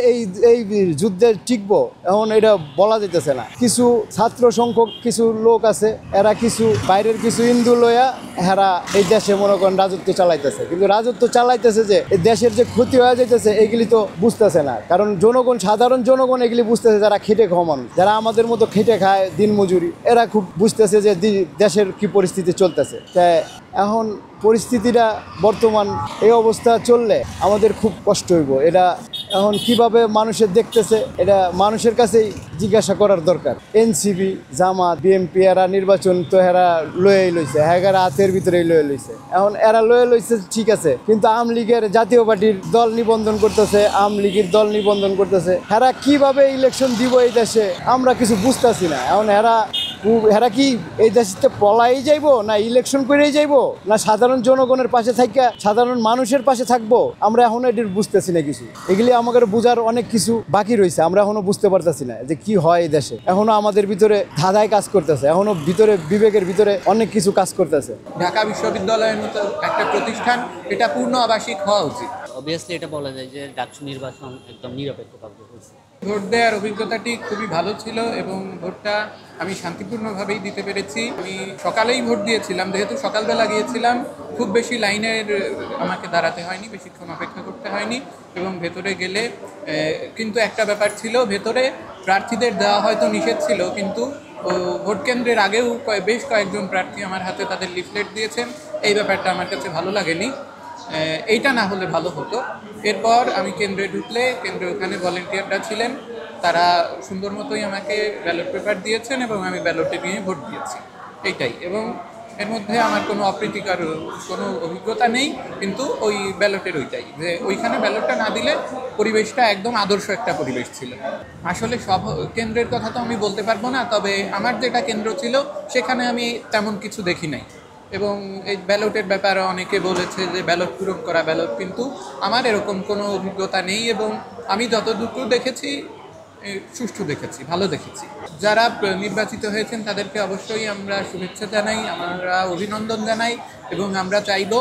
এই যুদ্ধে টিকবো, এখন এটা বলা যেতেছে না। কিছু ছাত্র সংখ্যক কিছু লোক আছে, এরা কিছু বাইরের কিছু হিন্দু লইয়া এরা এই দেশে মনে করেন রাজত্ব চালাইতেছে, কিন্তু রাজত্ব চালাইতেছে যে এই দেশের যে ক্ষতি হয়ে যাইতেছে এগুলি তো বুঝতেছে না। কারণ জনগণ, সাধারণ জনগণ এগুলি বুঝতেছে, যারা খেটে খাওয়া মানুষ, যারা আমাদের মতো খেটে খায় দিন মজুরি, এরা খুব বুঝতেছে যে দেশের কি পরিস্থিতি চলতেছে। তাই এখন পরিস্থিতিটা বর্তমান এই অবস্থা চললে আমাদের খুব কষ্ট হইব। এটা এখন কিভাবে মানুষের দেখতেছে, এটা মানুষের কাছেই জিজ্ঞাসা করার দরকার। এনসিপি, জামাত, বিএনপি এরা নির্বাচন তো এরা লয়ে লইছে, এরা হাতের ভিতরেই লয়ে লইছে। এখন এরা লয়ে লইছে ঠিক আছে, কিন্তু আওয়ামী লীগের জাতীয় পার্টির দল নিবন্ধন করতেছে, আওয়ামী লীগের দল নিবন্ধন করতেছে। এরা কিভাবে ইলেকশন দিব এই দেশে আমরা কিছু বুঝতেছি না। এখন এরা কি এই দেশে পলাই যাইবো, না ইলেকশন করেই যাইবো, না সাধারণ জনগণের পাশে থাকা সাধারণ মানুষের পাশে থাকবো, আমরা এখনো এটির বুঝতেছি না কিছু। এগুলি আমাদের বোঝার অনেক কিছু বাকি রয়েছে, আমরা এখনো বুঝতে পারতেছি না যে কি হয় এই দেশে। এখনো আমাদের ভিতরে ধাঁধায় কাজ করতেছে, এখনো ভিতরে বিবেকের ভিতরে অনেক কিছু কাজ করতেছে। ঢাকা বিশ্ববিদ্যালয়ের মতো একটা প্রতিষ্ঠান, এটা পূর্ণ আবাসিক হওয়া উচিত। অবভিয়াসলি এটা বলা যায় যে ডাকসু নির্বাচন একদম নিরপেক্ষভাবে হয়েছে। ভোট দেওয়ার অভিজ্ঞতাটি খুবই ভালো ছিল এবং ভোটটা আমি শান্তিপূর্ণভাবেই দিতে পেরেছি। আমি সকালেই ভোট দিয়েছিলাম, যেহেতু সকালবেলা গিয়েছিলাম, খুব বেশি লাইনের আমাকে দাঁড়াতে হয়নি, বেশিক্ষণ অপেক্ষা করতে হয়নি। এবং ভেতরে গেলে কিন্তু একটা ব্যাপার ছিল, ভেতরে প্রার্থীদের দেওয়া হয়তো নিষেধ ছিল, কিন্তু ভোট কেন্দ্রের আগেও বেশ কয়েকজন প্রার্থী আমার হাতে তাদের লিফলেট দিয়েছেন। এই ব্যাপারটা আমার কাছে ভালো লাগেনি, এইটা না হলে ভালো হতো। এরপর আমি কেন্দ্রে ঢুকলে কেন্দ্রে ওখানে ভলেন্টিয়াররা ছিলেন, তারা সুন্দর মতোই আমাকে ব্যালট পেপার দিয়েছেন এবং আমি ব্যালটে নিয়ে ভোট দিয়েছি, এইটাই। এবং এর মধ্যে আমার কোনো অপ্রীতিকর কোনো অভিজ্ঞতা নেই, কিন্তু ওই ব্যালটের ওইটাই যে ওইখানে ব্যালটটা না দিলে পরিবেশটা একদম আদর্শ একটা পরিবেশ ছিল। আসলে সব কেন্দ্রের কথা তো আমি বলতে পারবো না, তবে আমার যেটা কেন্দ্র ছিল সেখানে আমি তেমন কিছু দেখি নাই। এবং এই ব্যালটের ব্যাপারে অনেকে বলেছে যে ব্যালট পূরণ করা ব্যালট, কিন্তু আমার এরকম কোনো অভিজ্ঞতা নেই এবং আমি যতটুকু দেখেছি সুষ্ঠু দেখেছি, ভালো দেখেছি। যারা নির্বাচিত হয়েছেন তাদেরকে অবশ্যই আমরা শুভেচ্ছা জানাই, আমরা অভিনন্দন জানাই এবং আমরা চাইব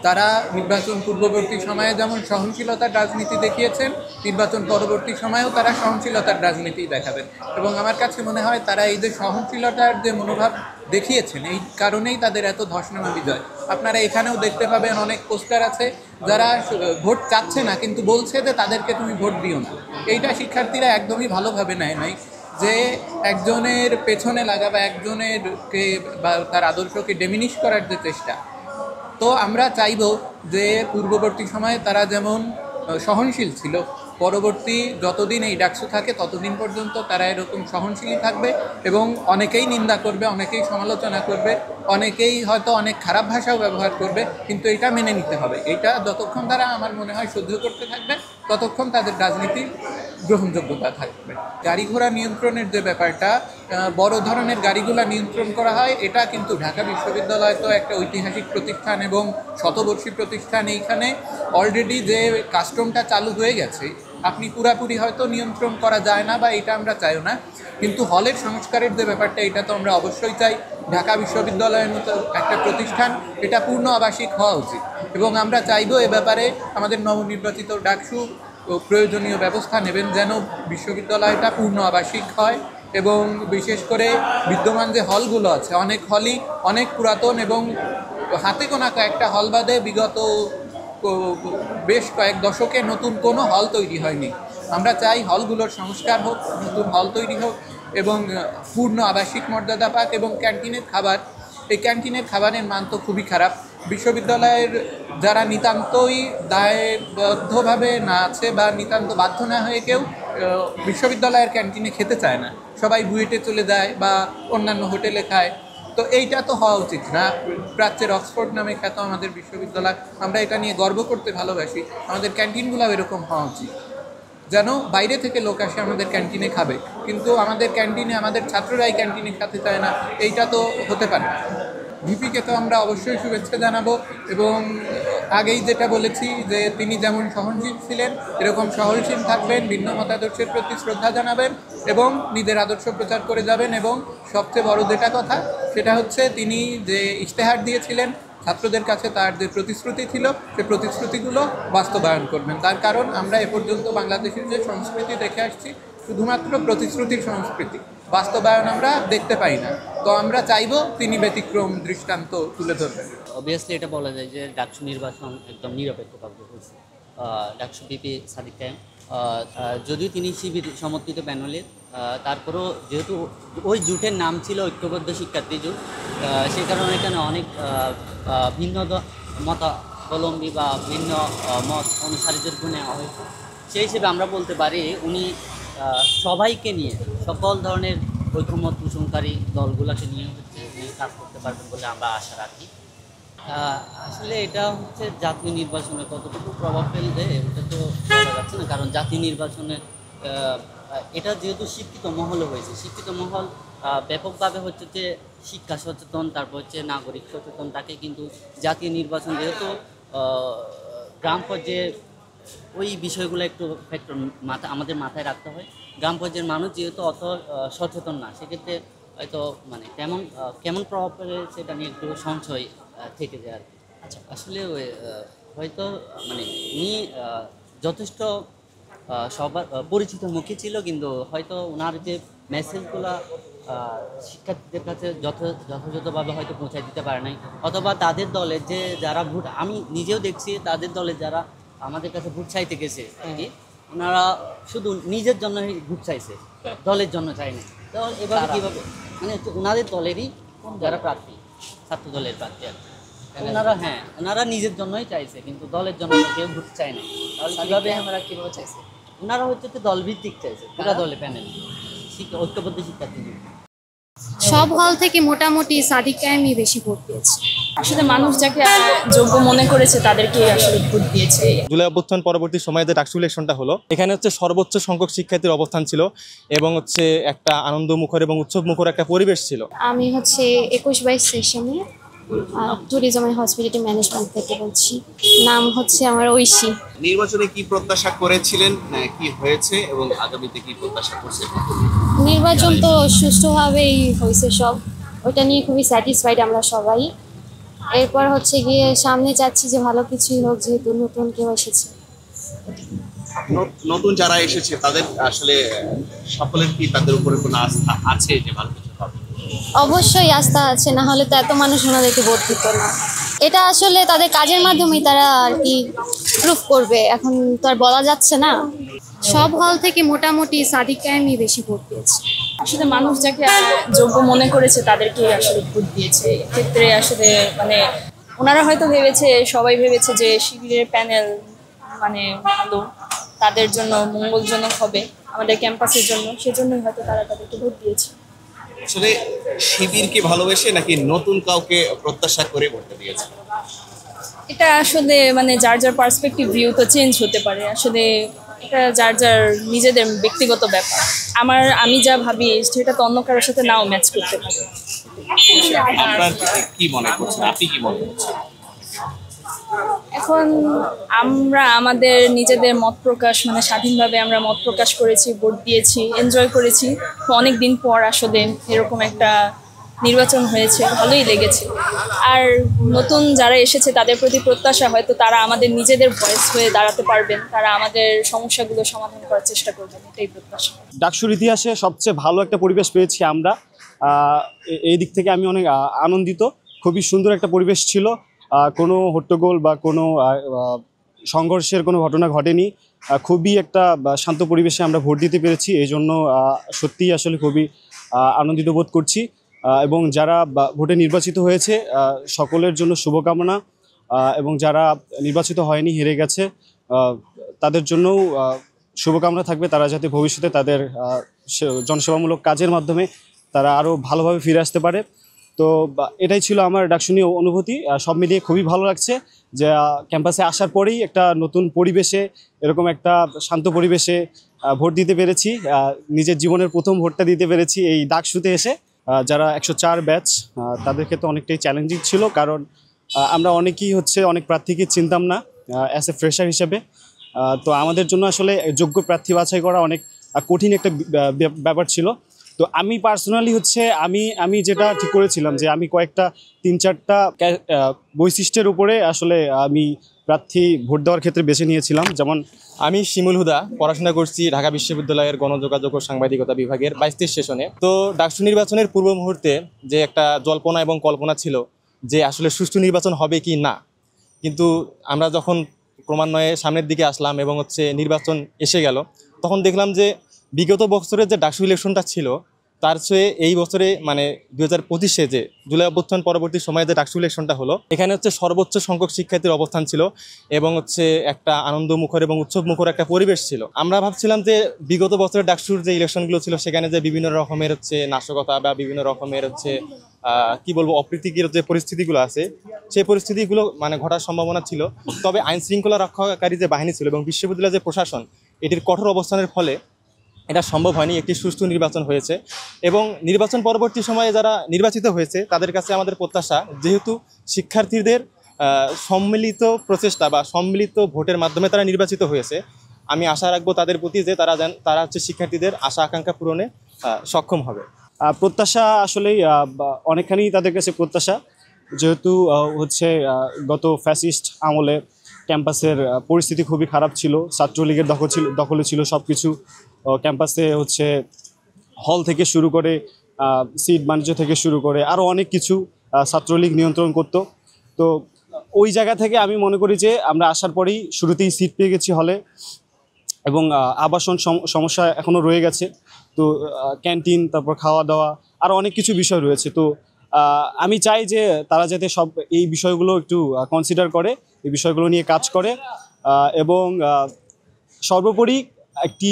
তারা নির্বাচন পূর্ববর্তী সময়ে যেমন সহনশীলতার রাজনীতি দেখিয়েছেন, নির্বাচন পরবর্তী সময়েও তারা সহনশীলতার রাজনীতি দেখাবেন। এবং আমার কাছে মনে হয় তারা এই যে সহনশীলতার যে মনোভাব দেখিয়েছেন, এই কারণেই তাদের এত ধসনামা বিজয়। আপনারা এখানেও দেখতে পাবেন অনেক পোস্টার আছে যারা ভোট চাচ্ছে না, কিন্তু বলছে যে তাদেরকে তুমি ভোট দিও না। এইটা শিক্ষার্থীরা একদমই ভালোভাবে নেয় নাই, যে একজনের পেছনে লাগা বা একজনেরকে বা তার আদর্শকে ডেমিনিশ করার যে চেষ্টা। তো আমরা চাইব যে পূর্ববর্তী সময়ে তারা যেমন সহনশীল ছিল, পরবর্তী যতদিন এই ডাকসু থাকে ততদিন পর্যন্ত তারা এরকম সহনশীলই থাকবে এবং অনেকেই নিন্দা করবে, অনেকেই সমালোচনা করবে, অনেকেই হয়তো অনেক খারাপ ভাষাও ব্যবহার করবে, কিন্তু এটা মেনে নিতে হবে। এটা যতক্ষণ তারা আমার মনে হয় সহ্য করতে থাকবে ততক্ষণ তাদের রাজনীতির গ্রহণযোগ্যতা থাকবে। গাড়ি ঘোড়া নিয়ন্ত্রণের যে ব্যাপারটা, বড় ধরনের গাড়িগুলা নিয়ন্ত্রণ করা হয়, এটা কিন্তু ঢাকা বিশ্ববিদ্যালয় তো একটা ঐতিহাসিক প্রতিষ্ঠান এবং শতবর্ষী প্রতিষ্ঠান। এইখানে অলরেডি যে কাস্টমটা চালু হয়ে গেছে, আপনি পুরাপুরি হয়তো নিয়ন্ত্রণ করা যায় না বা এটা আমরা চাইও না, কিন্তু হলের সংস্কারের যে ব্যাপারটা এটা তো আমরা অবশ্যই চাই। ঢাকা বিশ্ববিদ্যালয়ের মতো একটা প্রতিষ্ঠান, এটা পূর্ণ আবাসিক হওয়া উচিত এবং আমরা চাইবো এ ব্যাপারে আমাদের নবনির্বাচিত ডাকসু প্রয়োজনীয় ব্যবস্থা নেবেন যেন বিশ্ববিদ্যালয়টা পূর্ণ আবাসিক হয়। এবং বিশেষ করে বিদ্যমান যে হলগুলো আছে, অনেক হলই অনেক পুরাতন এবং হাতে গোনা কয়েকটা হল বাদে বিগত বেশ কয়েক দশকে নতুন কোনো হল তৈরি হয়নি। আমরা চাই হলগুলোর সংস্কার হোক, নতুন হল তৈরি হোক এবং পূর্ণ আবাসিক মর্যাদা পাক। এবং ক্যান্টিনের খাবার, এই ক্যান্টিনের খাবারের মান তো খুবই খারাপ। বিশ্ববিদ্যালয়ের যারা নিতান্তই দায়বদ্ধভাবে না আছে বা নিতান্ত বাধ্য না হয়ে কেউ বিশ্ববিদ্যালয়ের ক্যান্টিনে খেতে চায় না, সবাই বুয়েটে চলে যায় বা অন্যান্য হোটেলে খায়। তো এইটা তো হওয়া উচিত না। প্রাচ্যের অক্সফোর্ড নামে খ্যাত আমাদের বিশ্ববিদ্যালয়, আমরা এটা নিয়ে গর্ব করতে ভালোবাসি, আমাদের ক্যান্টিনগুলো এরকম হওয়া উচিত। যেন বাইরে থেকে লোক আসে আমাদের ক্যান্টিনে খাবে, কিন্তু আমাদের ক্যান্টিনে আমাদের ছাত্ররাই ক্যান্টিনে খেতে চায় না, এইটা তো হতে পারে না। ভিপিকে তো আমরা অবশ্যই শুভেচ্ছা জানাবো, এবং আগেই যেটা বলেছি যে তিনি যেমন সহনশীল ছিলেন এরকম সহনশীল থাকবেন, ভিন্ন মতাদর্শের প্রতি শ্রদ্ধা জানাবেন এবং নিজের আদর্শ প্রচার করে যাবেন। এবং সবচেয়ে বড় যেটা কথা সেটা হচ্ছে তিনি যে ইশতেহার দিয়েছিলেন ছাত্রদের কাছে, তার যে প্রতিশ্রুতি ছিল সে প্রতিশ্রুতিগুলো বাস্তবায়ন করবেন। তার কারণ আমরা এ পর্যন্ত বাংলাদেশের যে সংস্কৃতি দেখে আসছি শুধুমাত্র প্রতিশ্রুতির সংস্কৃতি, বাস্তবায়ন আমরা দেখতে পাই না। তো আমরা চাইবো তিনি ব্যতিক্রম দৃষ্টান্ত তুলে ধরবেন। অবভিয়াসলি এটা বলা যায় যে ডাকসু নির্বাচন একদম নিরপেক্ষভাবে হয়েছে। ডাকসু বিপি সাদিক কায়েম যদিও তিনি শিবির সমর্থিত প্যানেলের, তারপরেও যেহেতু ওই জোটের নাম ছিল ঐক্যবদ্ধ শিক্ষার্থী জোট, সেই কারণে এখানে অনেক ভিন্ন মতাবলম্বী বা ভিন্ন মত অনুসারীদের নেওয়া হয়েছে। সেই হিসেবে আমরা বলতে পারি উনি সবাইকে নিয়ে, সকল ধরনের ঐক্যমত পোষণকারী দলগুলোকে নিয়ে হচ্ছে উনি কাজ করতে পারবেন বলে আমরা আশা রাখি। আসলে এটা হচ্ছে জাতীয় নির্বাচনে কতটুকু প্রভাব ফেলবে এটা তো বলা যাচ্ছে না, কারণ জাতীয় নির্বাচনে এটা যেহেতু শিক্ষিত মহলে হয়েছে, শিক্ষিত মহল ব্যাপকভাবে হচ্ছে যে শিক্ষা সচেতন, তারপর হচ্ছে নাগরিক সচেতন, তাকে কিন্তু জাতীয় নির্বাচন যেহেতু গ্রাম পর্যায়ে ওই বিষয়গুলো একটু ফ্যাক্টর আমাদের মাথায় রাখতে হয়। গ্রাম পর্যায়ের মানুষ যেহেতু অত সচেতন না, সেক্ষেত্রে হয়তো মানে কেমন প্রভাব পড়ে সেটা নিয়ে একটু সংশয় থেকে যায় আর কি। আচ্ছা, আসলে হয়তো মানে উনি যথেষ্ট সবার পরিচিত মুখী ছিল, কিন্তু হয়তো ওনার যে মেসেজগুলো শিক্ষার্থীদের কাছে যথাযথভাবে হয়তো পৌঁছায় দিতে পারে নাই, অথবা তাদের দলে যে যারা ভোট, আমি নিজেও দেখছি তাদের দলে যারা আমাদের কাছে ভোট চাইতে গেছে আর কি, ওনারা শুধু নিজের জন্যই ভোট চাইছে, দলের জন্য চায়নি। তো এভাবে কীভাবে মানে ওনাদের দলেরই যারা প্রার্থী, ছাত্র দলের প্রার্থী আর কি, ওনারা নিজের জন্যই চাইছে, কিন্তু দলের জন্য কেউ ভোট চায় না। তাহলে কীভাবে চাইছে? ওনারা হচ্ছে দলভিত্তিক চাইছে, পুরা দলে প্যানেল ঐক্যবদ্ধ শিক্ষার্থী। সব হল থেকে মোটামুটি সাদিক কায়েমই বেশি ভোট পেয়েছে। আসলে মানুষ যাকে যোগ্য মনে করেছে তাদেরকে আসলে ভোট দিয়েছে। জুলাই অভ্যুত্থান পরবর্তী সময়ে যে ডাকসু ইলেকশনটা হলো, এখানে হচ্ছে সর্বোচ্চ সংখ্যক শিক্ষার্থীর অবস্থান ছিল এবং হচ্ছে একটা আনন্দমুখর এবং উৎসবমুখর একটা পরিবেশ ছিল। আমি হচ্ছে 21-22 সেশনে ট্যুরিজম এন্ড হসপিটালিটি ম্যানেজমেন্ট থেকে বলছি। নাম হচ্ছে আমার ঐশী। নির্বাচনে কি প্রত্যাশা করেছিলেন, কি হয়েছে এবং আগামীতে কি প্রত্যাশা করছেন? নির্বাচন তো সুষ্ঠুভাবেই হয়েছে, সব ওইটা নিয়ে খুবই স্যাটিসফাইড আমরা সবাই। এরপর হচ্ছে গিয়ে সামনে চাচ্ছি যে ভালো কিছুই হোক, যেহেতু নতুন কেউ এসেছে। নতুন যারা এসেছে তাদের আসলে সকলের কি তাদের উপরে কোনো আস্থা আছে যে ভালো কিছু হবে? অবশ্যই আস্থা আছে, না হলে তো এত মানুষ ওনাদেরকে ভোট দিত না। এটা আসলে তাদের কাজের মাধ্যমেই তারা আর কি প্রুফ করবে, এখন তো আর বলা যাচ্ছে না। সব হল থেকে মোটামুটি সাদিক কায়েমই বেশি ভোট পেয়েছে। আসলে মানুষ যাকে যোগ্য মনে করেছে তাদেরকে আসলে ভোট দিয়েছে। এক্ষেত্রে আসলে মানে ওনারা হয়তো সবাই ভেবেছে যে শিবিরের প্যানেল মানে ভালো, তাদের জন্য মঙ্গলজনক হবে আমাদের ক্যাম্পাসের জন্য, সেজন্যই হয়তো তারা তাদেরকে ভোট দিয়েছে। আসলে শিবিরকে ভালোবেসে নাকি নতুন কাউকে প্রত্যাশা করে ভোটটা দিয়েছে? এটা আসলে মানে যার যার পার্সপেক্টিভ ভিউ তো চেঞ্জ হতে পারে। আসলে এটা যার যার নিজেদের ব্যক্তিগত ব্যাপার। আমি যা ভাবি সেটা তো অন্য কারোর সাথে নাও ম্যাচ করতে পারে। আপনার কি মনে করছেন, আপনি কি মনে করছেন? এখন আমরা আমাদের নিজেদের মত প্রকাশ মানে স্বাধীনভাবে আমরা মত প্রকাশ করেছি, ভোট দিয়েছি, এনজয় করেছি। অনেক দিন পর আসলে এরকম একটা নির্বাচন হয়েছে, ভালোই লেগেছে। আর নতুন যারা এসেছে তাদের প্রতি প্রত্যাশা হয়তো তারা আমাদের নিজেদের ভয়েস হয়ে দাঁড়াতে পারবেন, তারা আমাদের সমস্যাগুলো সমাধান করার চেষ্টা করবেন, এটাই প্রত্যাশা। ডাকসুর ইতিহাসে সবচেয়ে ভালো একটা পরিবেশ পেয়েছি আমরা, এই দিক থেকে আমি অনেক আনন্দিত। খুবই সুন্দর একটা পরিবেশ ছিল, কোনো হট্টগোল বা কোনো সংঘর্ষের কোনো ঘটনা ঘটেনি। খুবই একটা শান্ত পরিবেশে আমরা ভোট দিতে পেরেছি, এই জন্য সত্যিই আসলে খুবই আনন্দিত বোধ করছি। এবং যারা ভোটে নির্বাচিত হয়েছে সকলের জন্য শুভকামনা, এবং যারা নির্বাচিত হয়নি, হেরে গেছে, তাদের জন্যও শুভকামনা থাকবে, তারা যাতে ভবিষ্যতে তাদের জনসেবামূলক কাজের মাধ্যমে তারা আরও ভালোভাবে ফিরে আসতে পারে। তো এটাই ছিল আমার ডাকসু নিয়ে অনুভূতি। সব মিলিয়ে খুবই ভালো লাগছে যে ক্যাম্পাসে আসার পরেই একটা নতুন পরিবেশে এরকম একটা শান্ত পরিবেশে ভোট দিতে পেরেছি। নিজের জীবনের প্রথম ভোটটা দিতে পেরেছি এই ডাকসুতে এসে। যারা 104 ব্যাচ তাদের ক্ষেত্রে অনেকটাই চ্যালেঞ্জিং ছিল, কারণ আমরা অনেকেই অনেক প্রার্থীকে চিনতাম না অ্যাজ এ ফ্রেশার হিসেবে। তো আমাদের জন্য আসলে যোগ্য প্রার্থী বাছাই করা অনেক কঠিন একটা ব্যাপার ছিল। তো আমি পার্সোনালি আমি যেটা ঠিক করেছিলাম যে আমি কয়েকটা 3-4টা বৈশিষ্ট্যের উপরে আসলে আমি প্রার্থী ভোট দেওয়ার ক্ষেত্রে বেছে নিয়েছিলাম। যেমন আমি শিমুল হুদা, পড়াশোনা করছি ঢাকা বিশ্ববিদ্যালয়ের গণযোগাযোগ ও সাংবাদিকতা বিভাগের 22 সেশনে। তো ডাকসু নির্বাচনের পূর্ব মুহূর্তে যে একটা জল্পনা এবং কল্পনা ছিল যে আসলে সুষ্ঠু নির্বাচন হবে কি না, কিন্তু আমরা যখন ক্রমান্বয়ে সামনের দিকে আসলাম এবং নির্বাচন এসে গেল, তখন দেখলাম যে বিগত বছরের যে ডাকসু ইলেকশনটা ছিল তার চেয়ে এই বছরে মানে 2025-এ যে জুলাই অভ্যুত্থান পরবর্তী সময়ে যে ডাকসু ইলেকশনটা হলো, এখানে সর্বোচ্চ সংখ্যক শিক্ষার্থীর অবস্থান ছিল এবং একটা আনন্দমুখর এবং উৎসবমুখর একটা পরিবেশ ছিল। আমরা ভাবছিলাম যে বিগত বছরের ডাকসুর যে ইলেকশনগুলো ছিল সেখানে যে বিভিন্ন রকমের নাশকতা বা বিভিন্ন রকমের কি বলবো অপ্রীতিকর যে পরিস্থিতিগুলো আছে সেই পরিস্থিতিগুলো মানে ঘটার সম্ভাবনা ছিল। তবে আইন শৃঙ্খলা রক্ষাকারী যে বাহিনী ছিল এবং বিশ্ববিদ্যালয়ের যে প্রশাসন, এটির কঠোর অবস্থানের ফলে এটা সম্ভব হয়নি, একটি সুষ্ঠু নির্বাচন হয়েছে। এবং নির্বাচন পরবর্তী সময়ে যারা নির্বাচিত হয়েছে তাদের কাছে আমাদের প্রত্যাশা, যেহেতু শিক্ষার্থীদের সম্মিলিত প্রচেষ্টা বা সম্মিলিত ভোটের মাধ্যমে তারা নির্বাচিত হয়েছে, আমি আশা রাখবো তাদের প্রতি যে তারা শিক্ষার্থীদের আশা আকাঙ্ক্ষা পূরণে সক্ষম হবে। প্রত্যাশা আসলেই অনেকখানি তাদের কাছে প্রত্যাশা, যেহেতু গত ফ্যাসিস্ট আমলে ক্যাম্পাসের পরিস্থিতি খুবই খারাপ ছিল, ছাত্রলীগের দখলে ছিল সব কিছু। ক্যাম্পাসে হল থেকে শুরু করে সিট বাণিজ্য থেকে শুরু করে আরও অনেক কিছু ছাত্রলীগ নিয়ন্ত্রণ করত। তো ওই জায়গা থেকে আমি মনে করি যে আমরা আসার পরেই শুরুতেই সিট পেয়ে গেছি হলে, এবং আবাসন সমস্যা এখনও রয়ে গেছে। তো ক্যান্টিন, তারপর খাওয়া দাওয়া, আরও অনেক কিছু বিষয় রয়েছে। তো আমি চাই যে তারা যাতে এই বিষয়গুলো একটু কনসিডার করে, এই বিষয়গুলো নিয়ে কাজ করে, এবং সর্বোপরি একটি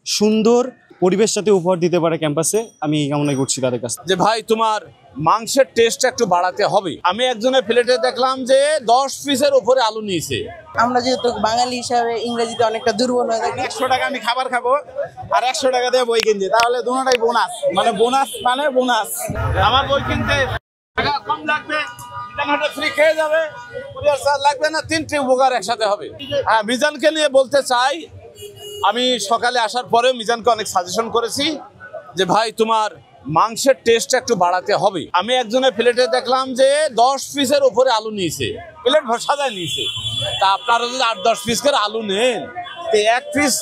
সুন্দর পরিবেশ যাতে উপহার দিতে পারে ক্যাম্পাসে, আমি এই কামনাই করছি তাদের কাছে। যে ভাই তোমার মাংসের টেস্ট একটু বাড়াতে হবে। আমি একজনের প্লেটে দেখলাম যে 10 পিসের উপরে আলু নিয়েছে। আমরা যেহেতু বাঙালি হিসাবে ইংরেজিতে অনেকটা দুর্বল হয়ে থাকি। 100 টাকা আমি খাবার খাবো আর 100 টাকা দিয়ে বই কিনছি, তাহলে দুটোটাই বোনাস, মানে বোনাস। আমার বই কিনতে টাকা কম লাগবে, ফ্রি খেয়ে যাবে, কুরিয়ার চার্জ লাগবে না, 3টে উপকার একসাথে হবে। হ্যাঁ, মিজানকে নিয়ে বলতে চাই, আমি সকালে আসার পরে মিজানকে অনেক সাজেশন করেছি যে ভাই তোমার মাংসের টেস্ট একটু বাড়াতে হবে। আমি একজনের প্লেটে দেখলাম যে 10 পিসের উপরে আলু নিয়েছে, প্লেট সাজায় নিয়েছে। তা আপনারা যদি 8-10 পিস করে আলু নেন, তো 1 পিস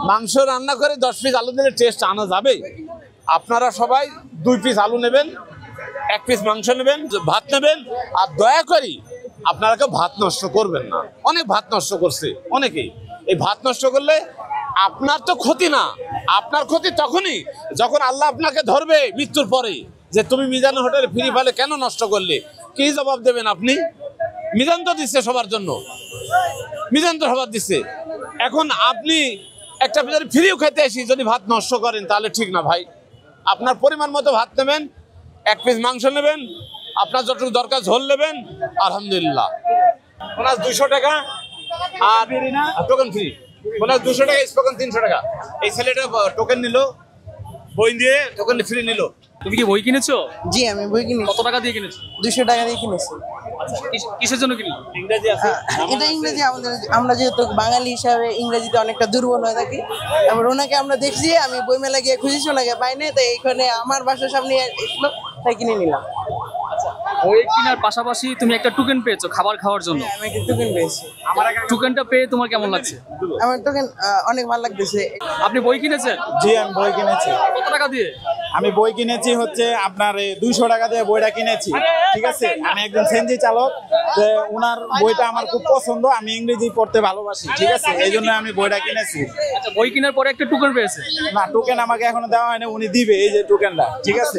মাংস রান্না করে 10 পিস আলু দিলে টেস্ট আনা যাবে? আপনারা সবাই 2 পিস আলু নেবেন, 1 পিস মাংস নেবেন, ভাত নেবেন, আর দয়া করি আপনারা কেউ ভাত নষ্ট করবেন না। অনেক ভাত নষ্ট করছে অনেকেই। এই ভাত নষ্ট করলে আপনার তো ক্ষতি না, আপনার ক্ষতি তখনই যখন আল্লাহ আপনাকে ধরবে মৃত্যুর পরে, যে তুমি মিজান হোটেলে ফ্রি ফেলে কেন নষ্ট করলে, কি জবাব দেবেন আপনি? মিজান তো দিচ্ছে সবার জন্য, মিজান তো সবার দিচ্ছে। এখন আপনি একটা ফ্রিও খেতে আসি যদি ভাত নষ্ট করেন, তাহলে ঠিক না ভাই। আপনার পরিমাণ মতো ভাত নেবেন, 1 পিস মাংস নেবেন, আপনার যতটুকু দরকার ঝোল নেবেন, আলহামদুলিল্লাহ। ওনার 200 টাকা আর টোকেন ফ্রি, ওনার 200 টাকা, স্পোকেন 300 টাকা। এই ছেলেটা টোকেন নিল, বই দিয়ে টোকেন ফ্রি নিল। তুমি কি বই কিনেছো? জি, আমি বই কিনেছি। কত টাকা দিয়ে কিনেছো? 200 টাকা দিয়ে কিনেছি। আচ্ছা, কিসের জন্য কিনলে? ইংরেজি আছে, এটা ইংরেজি। আমরা যেহেতু বাঙালি হিসাবে ইংরেজিতে অনেকটা দুর্বল হয়ে থাকি, এবার ওনাকে আমরা দেখছি, আমি বইমেলা গিয়ে খুঁজেছি, ওনাকে পাই নাই, তাই এইখানে আমার বাসার সামনে এসলো, তাই কিনে নিলাম। বই কেনার পাশাপাশি তুমি একটা টোকেন পেয়েছো খাবার খাওয়ার জন্য। আমি একটা টোকেন পেয়েছি। টোকেনটা পেয়ে তোমার কেমন লাগছে? আমার টোকেন অনেক ভালো লাগতেছে। আপনি বই কিনেছেন? জি, আমি বই কিনেছি। কত টাকা দিয়ে? আমি বই কিনেছি আপনার 200 টাকা দিয়ে বইটা কিনেছি। ঠিক আছে, আমি একজন সেনজি চালক, ওনার বইটা আমার খুব পছন্দ, আমি ইংরেজি পড়তে ভালোবাসি। ঠিক আছে, এই জন্য আমি বইটা কিনেছি। আচ্ছা, বই কেনার পরে একটা টোকেন পেয়েছে? না, টোকেন আমাকে এখনো দেওয়া হয়নি, উনি দিবে, এই যে টোকেনটা। ঠিক আছে,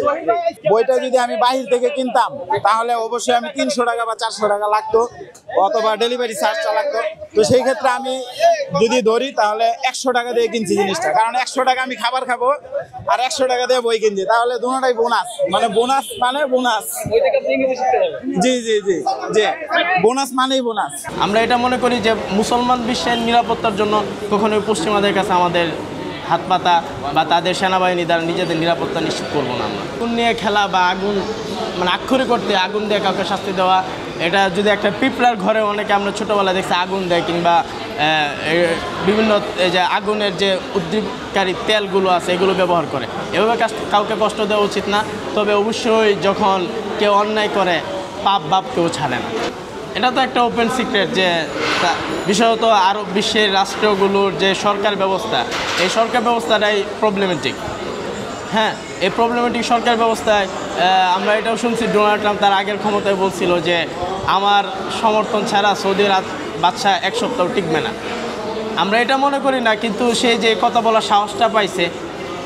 বইটা যদি আমি বাহির থেকে কিনতাম তাহলে অবশ্যই আমি 300 টাকা বা 400 টাকা লাগতো, অথবা ডেলিভারি চার্জটা লাগতো। তো সেই ক্ষেত্রে আমি যদি ধরি তাহলে 100 টাকা দিয়ে কিনছি জিনিসটা, কারণ 100 টাকা আমি খাবার খাবো আর 100 টাকা দিয়ে বই কিনছি। কিনছি, তাহলে দুটোটাই বোনাস, মানে বোনাস মানে বোনাস। জি জি জি জি, বোনাস মানেই বোনাস। আমরা এটা মনে করি যে মুসলমান বিশ্বের নিরাপত্তার জন্য কখনোই পশ্চিমাদের কাছে আমাদের হাত পাতা বা তাদের সেনাবাহিনী দ্বারা নিজেদের নিরাপত্তা নিশ্চিত করবো না। আমরা আগুন নিয়ে খেলা বা আগুন মানে আক্ষরিক করতে আগুন দিয়ে কাউকে শাস্তি দেওয়া, এটা যদি একটা পিঁপড়ার ঘরে অনেকে আমরা ছোটোবেলায় দেখছি আগুন দেয়, কিংবা বিভিন্ন এই যে আগুনের যে উদ্দীপকারী তেলগুলো আছে এগুলো ব্যবহার করে, এভাবে কাউকে কষ্ট দেওয়া উচিত না। তবে অবশ্যই যখন কেউ অন্যায় করে পাপ বাপ কেউ ছাড়ে না। এটা তো একটা ওপেন সিক্রেট যে বিশেষত আরব বিশ্বের রাষ্ট্রগুলোর যে সরকার ব্যবস্থা, এই সরকার ব্যবস্থাটাই প্রবলেমেটিক। হ্যাঁ, এই প্রবলেমেটিক সরকার ব্যবস্থায় আমরা এটাও শুনছি ডোনাল্ড ট্রাম্প তার আগের ক্ষমতায় বলছিল যে আমার সমর্থন ছাড়া সৌদির বাদশা এক সপ্তাহ টিকবে না। আমরা এটা মনে করি না, কিন্তু সে যে কথা বলার সাহসটা পাইছে,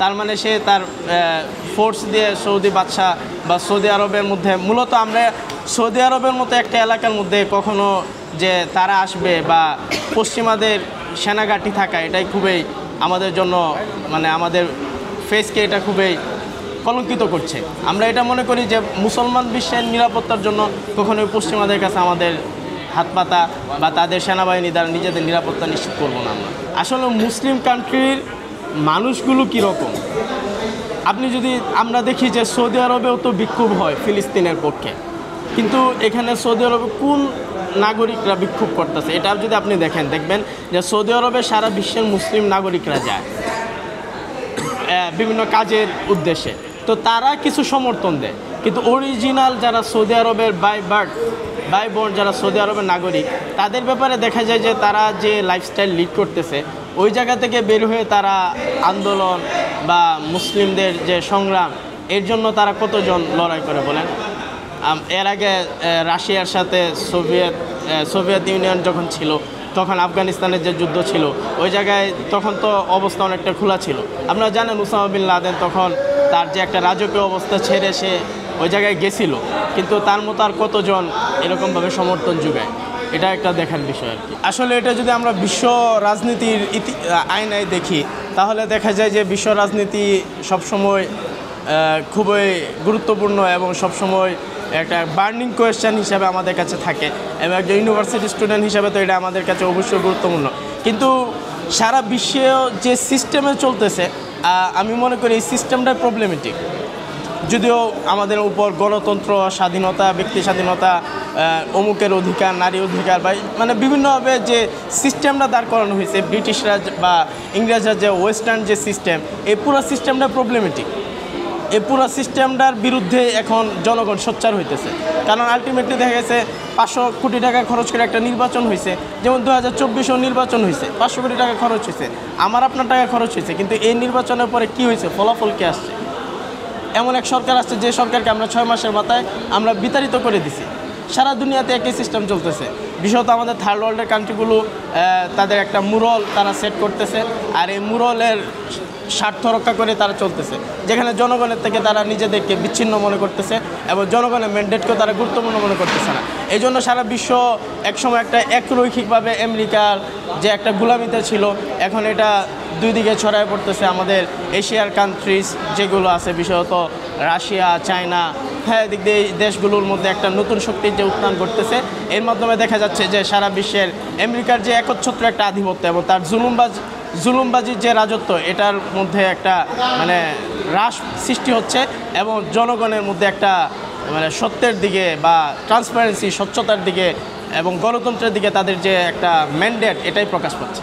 তার মানে সে তার ফোর্স দিয়ে সৌদি বাদশা বা সৌদি আরবের মধ্যে, মূলত আমরা সৌদি আরবের মতো একটা এলাকার মধ্যে কখনো যে তারা আসবে বা পশ্চিমাদের সেনাঘাঁটি থাকা, এটাই খুবই আমাদের জন্য মানে আমাদের ফেসকে এটা খুবই কলঙ্কিত করছে। আমরা এটা মনে করি যে মুসলমান বিশ্বের নিরাপত্তার জন্য কখনোই পশ্চিমাদের কাছে আমাদের হাত পাতা বা তাদের সেনাবাহিনী দ্বারা নিজেদের নিরাপত্তা নিশ্চিত করবো না। আমরা আসলে মুসলিম কান্ট্রির মানুষগুলো কীরকম, আপনি যদি আমরা দেখি যে সৌদি আরবেও তো বিক্ষোভ হয় ফিলিস্তিনের পক্ষে, কিন্তু এখানে সৌদি আরবে কোন নাগরিকরা বিক্ষোভ করতেছে এটা যদি আপনি দেখবেন যে সৌদি আরবে সারা বিশ্বের মুসলিম নাগরিকরা যায় বিভিন্ন কাজের উদ্দেশ্যে, তো তারা কিছু সমর্থন দেয়, কিন্তু অরিজিনাল যারা সৌদি আরবের বাই বর্ন যারা সৌদি আরবের নাগরিক, তাদের ব্যাপারে দেখা যায় যে তারা যে লাইফস্টাইল লিড করতেছে ওই জায়গা থেকে বের হয়ে তারা আন্দোলন বা মুসলিমদের যে সংগ্রাম, এর জন্য তারা কতজন লড়াই করে বলেন। এর আগে রাশিয়ার সাথে সোভিয়েত ইউনিয়ন যখন ছিল, তখন আফগানিস্তানের যে যুদ্ধ ছিল ওই জায়গায় তখন তো অবস্থা অনেকটা খোলা ছিল। আপনারা জানেন ওসামা বিন লাদেন তখন তার যে একটা রাজকীয় অবস্থা ছেড়ে সে ওই জায়গায় গেছিল, কিন্তু তার মতো আর কতজন এরকমভাবে সমর্থন যোগায়, এটা একটা দেখার বিষয় আর কি। আসলে এটা যদি আমরা বিশ্ব রাজনীতির আয়নায় দেখি, তাহলে দেখা যায় যে বিশ্ব রাজনীতি সবসময় খুবই গুরুত্বপূর্ণ এবং সবসময় একটা বার্নিং কোয়েশ্চেন হিসাবে আমাদের কাছে থাকে, এবং একজন ইউনিভার্সিটি স্টুডেন্ট হিসাবে তো এটা আমাদের কাছে অবশ্যই গুরুত্বপূর্ণ। কিন্তু সারা বিশ্বে যে সিস্টেমে চলতেছে, আমি মনে করি এই সিস্টেমটাই প্রবলেমেটিক। যদিও আমাদের উপর গণতন্ত্র, স্বাধীনতা, ব্যক্তি স্বাধীনতা, অমুকের অধিকার, নারী অধিকার বা মানে বিভিন্নভাবে যে সিস্টেমটা দাঁড় করানো হয়েছে ব্রিটিশরা বা ইংরেজরা, যে ওয়েস্টার্ন যে সিস্টেম, এই পুরো সিস্টেমটা প্রবলেমেটিক। এই পুরো সিস্টেমটার বিরুদ্ধে এখন জনগণ সোচ্চার হইতেছে, কারণ আলটিমেটলি দেখা গেছে 500 কোটি টাকা খরচ করে একটা নির্বাচন হয়েছে, যেমন 2024 নির্বাচন হয়েছে, 500 কোটি টাকা খরচ হয়েছে, আমার আপনার টাকা খরচ হয়েছে, কিন্তু এই নির্বাচনের পরে কি হয়েছে, ফলাফল কি আসছে? এমন এক সরকার আসছে যে সরকারকে আমরা 6 মাসের মাথায় আমরা বিতাড়িত করে দিছি। সারা দুনিয়াতে একই সিস্টেম চলতেছে। বিশেষত আমাদের থার্ড ওয়ার্ল্ডের কান্ট্রিগুলো তাদের একটা মুরল তারা সেট করতেছে, আর এই মুরলের স্বার্থ রক্ষা করে তারা চলতেছে, যেখানে জনগণের থেকে তারা নিজেদেরকে বিচ্ছিন্ন মনে করতেছে এবং জনগণের ম্যান্ডেটকেও তারা গুরুত্বপূর্ণ মনে করতেছে না। এই জন্য সারা বিশ্ব একসময় একটা একরৈখিকভাবে আমেরিকার যে একটা গোলামিতে ছিল, এখন এটা দুই দিকে ছড়ায় পড়তেছে। আমাদের এশিয়ার কান্ট্রিজ যেগুলো আছে, বিশেষত রাশিয়া, চায়না, হ্যাঁ, দিক দিয়ে এই দেশগুলোর মধ্যে একটা নতুন শক্তির যে উত্থান ঘটতেছে, এর মাধ্যমে দেখা যাচ্ছে যে সারা বিশ্বের আমেরিকার যে একচ্ছত্র একটা আধিপত্য এবং তার জুলুমবাজির যে রাজত্ব, এটার মধ্যে একটা মানে হ্রাস সৃষ্টি হচ্ছে এবং জনগণের মধ্যে একটা মানে সত্যের দিকে বা ট্রান্সপারেন্সি, স্বচ্ছতার দিকে এবং গণতন্ত্রের দিকে তাদের যে একটা ম্যান্ডেট, এটাই প্রকাশ পাচ্ছে।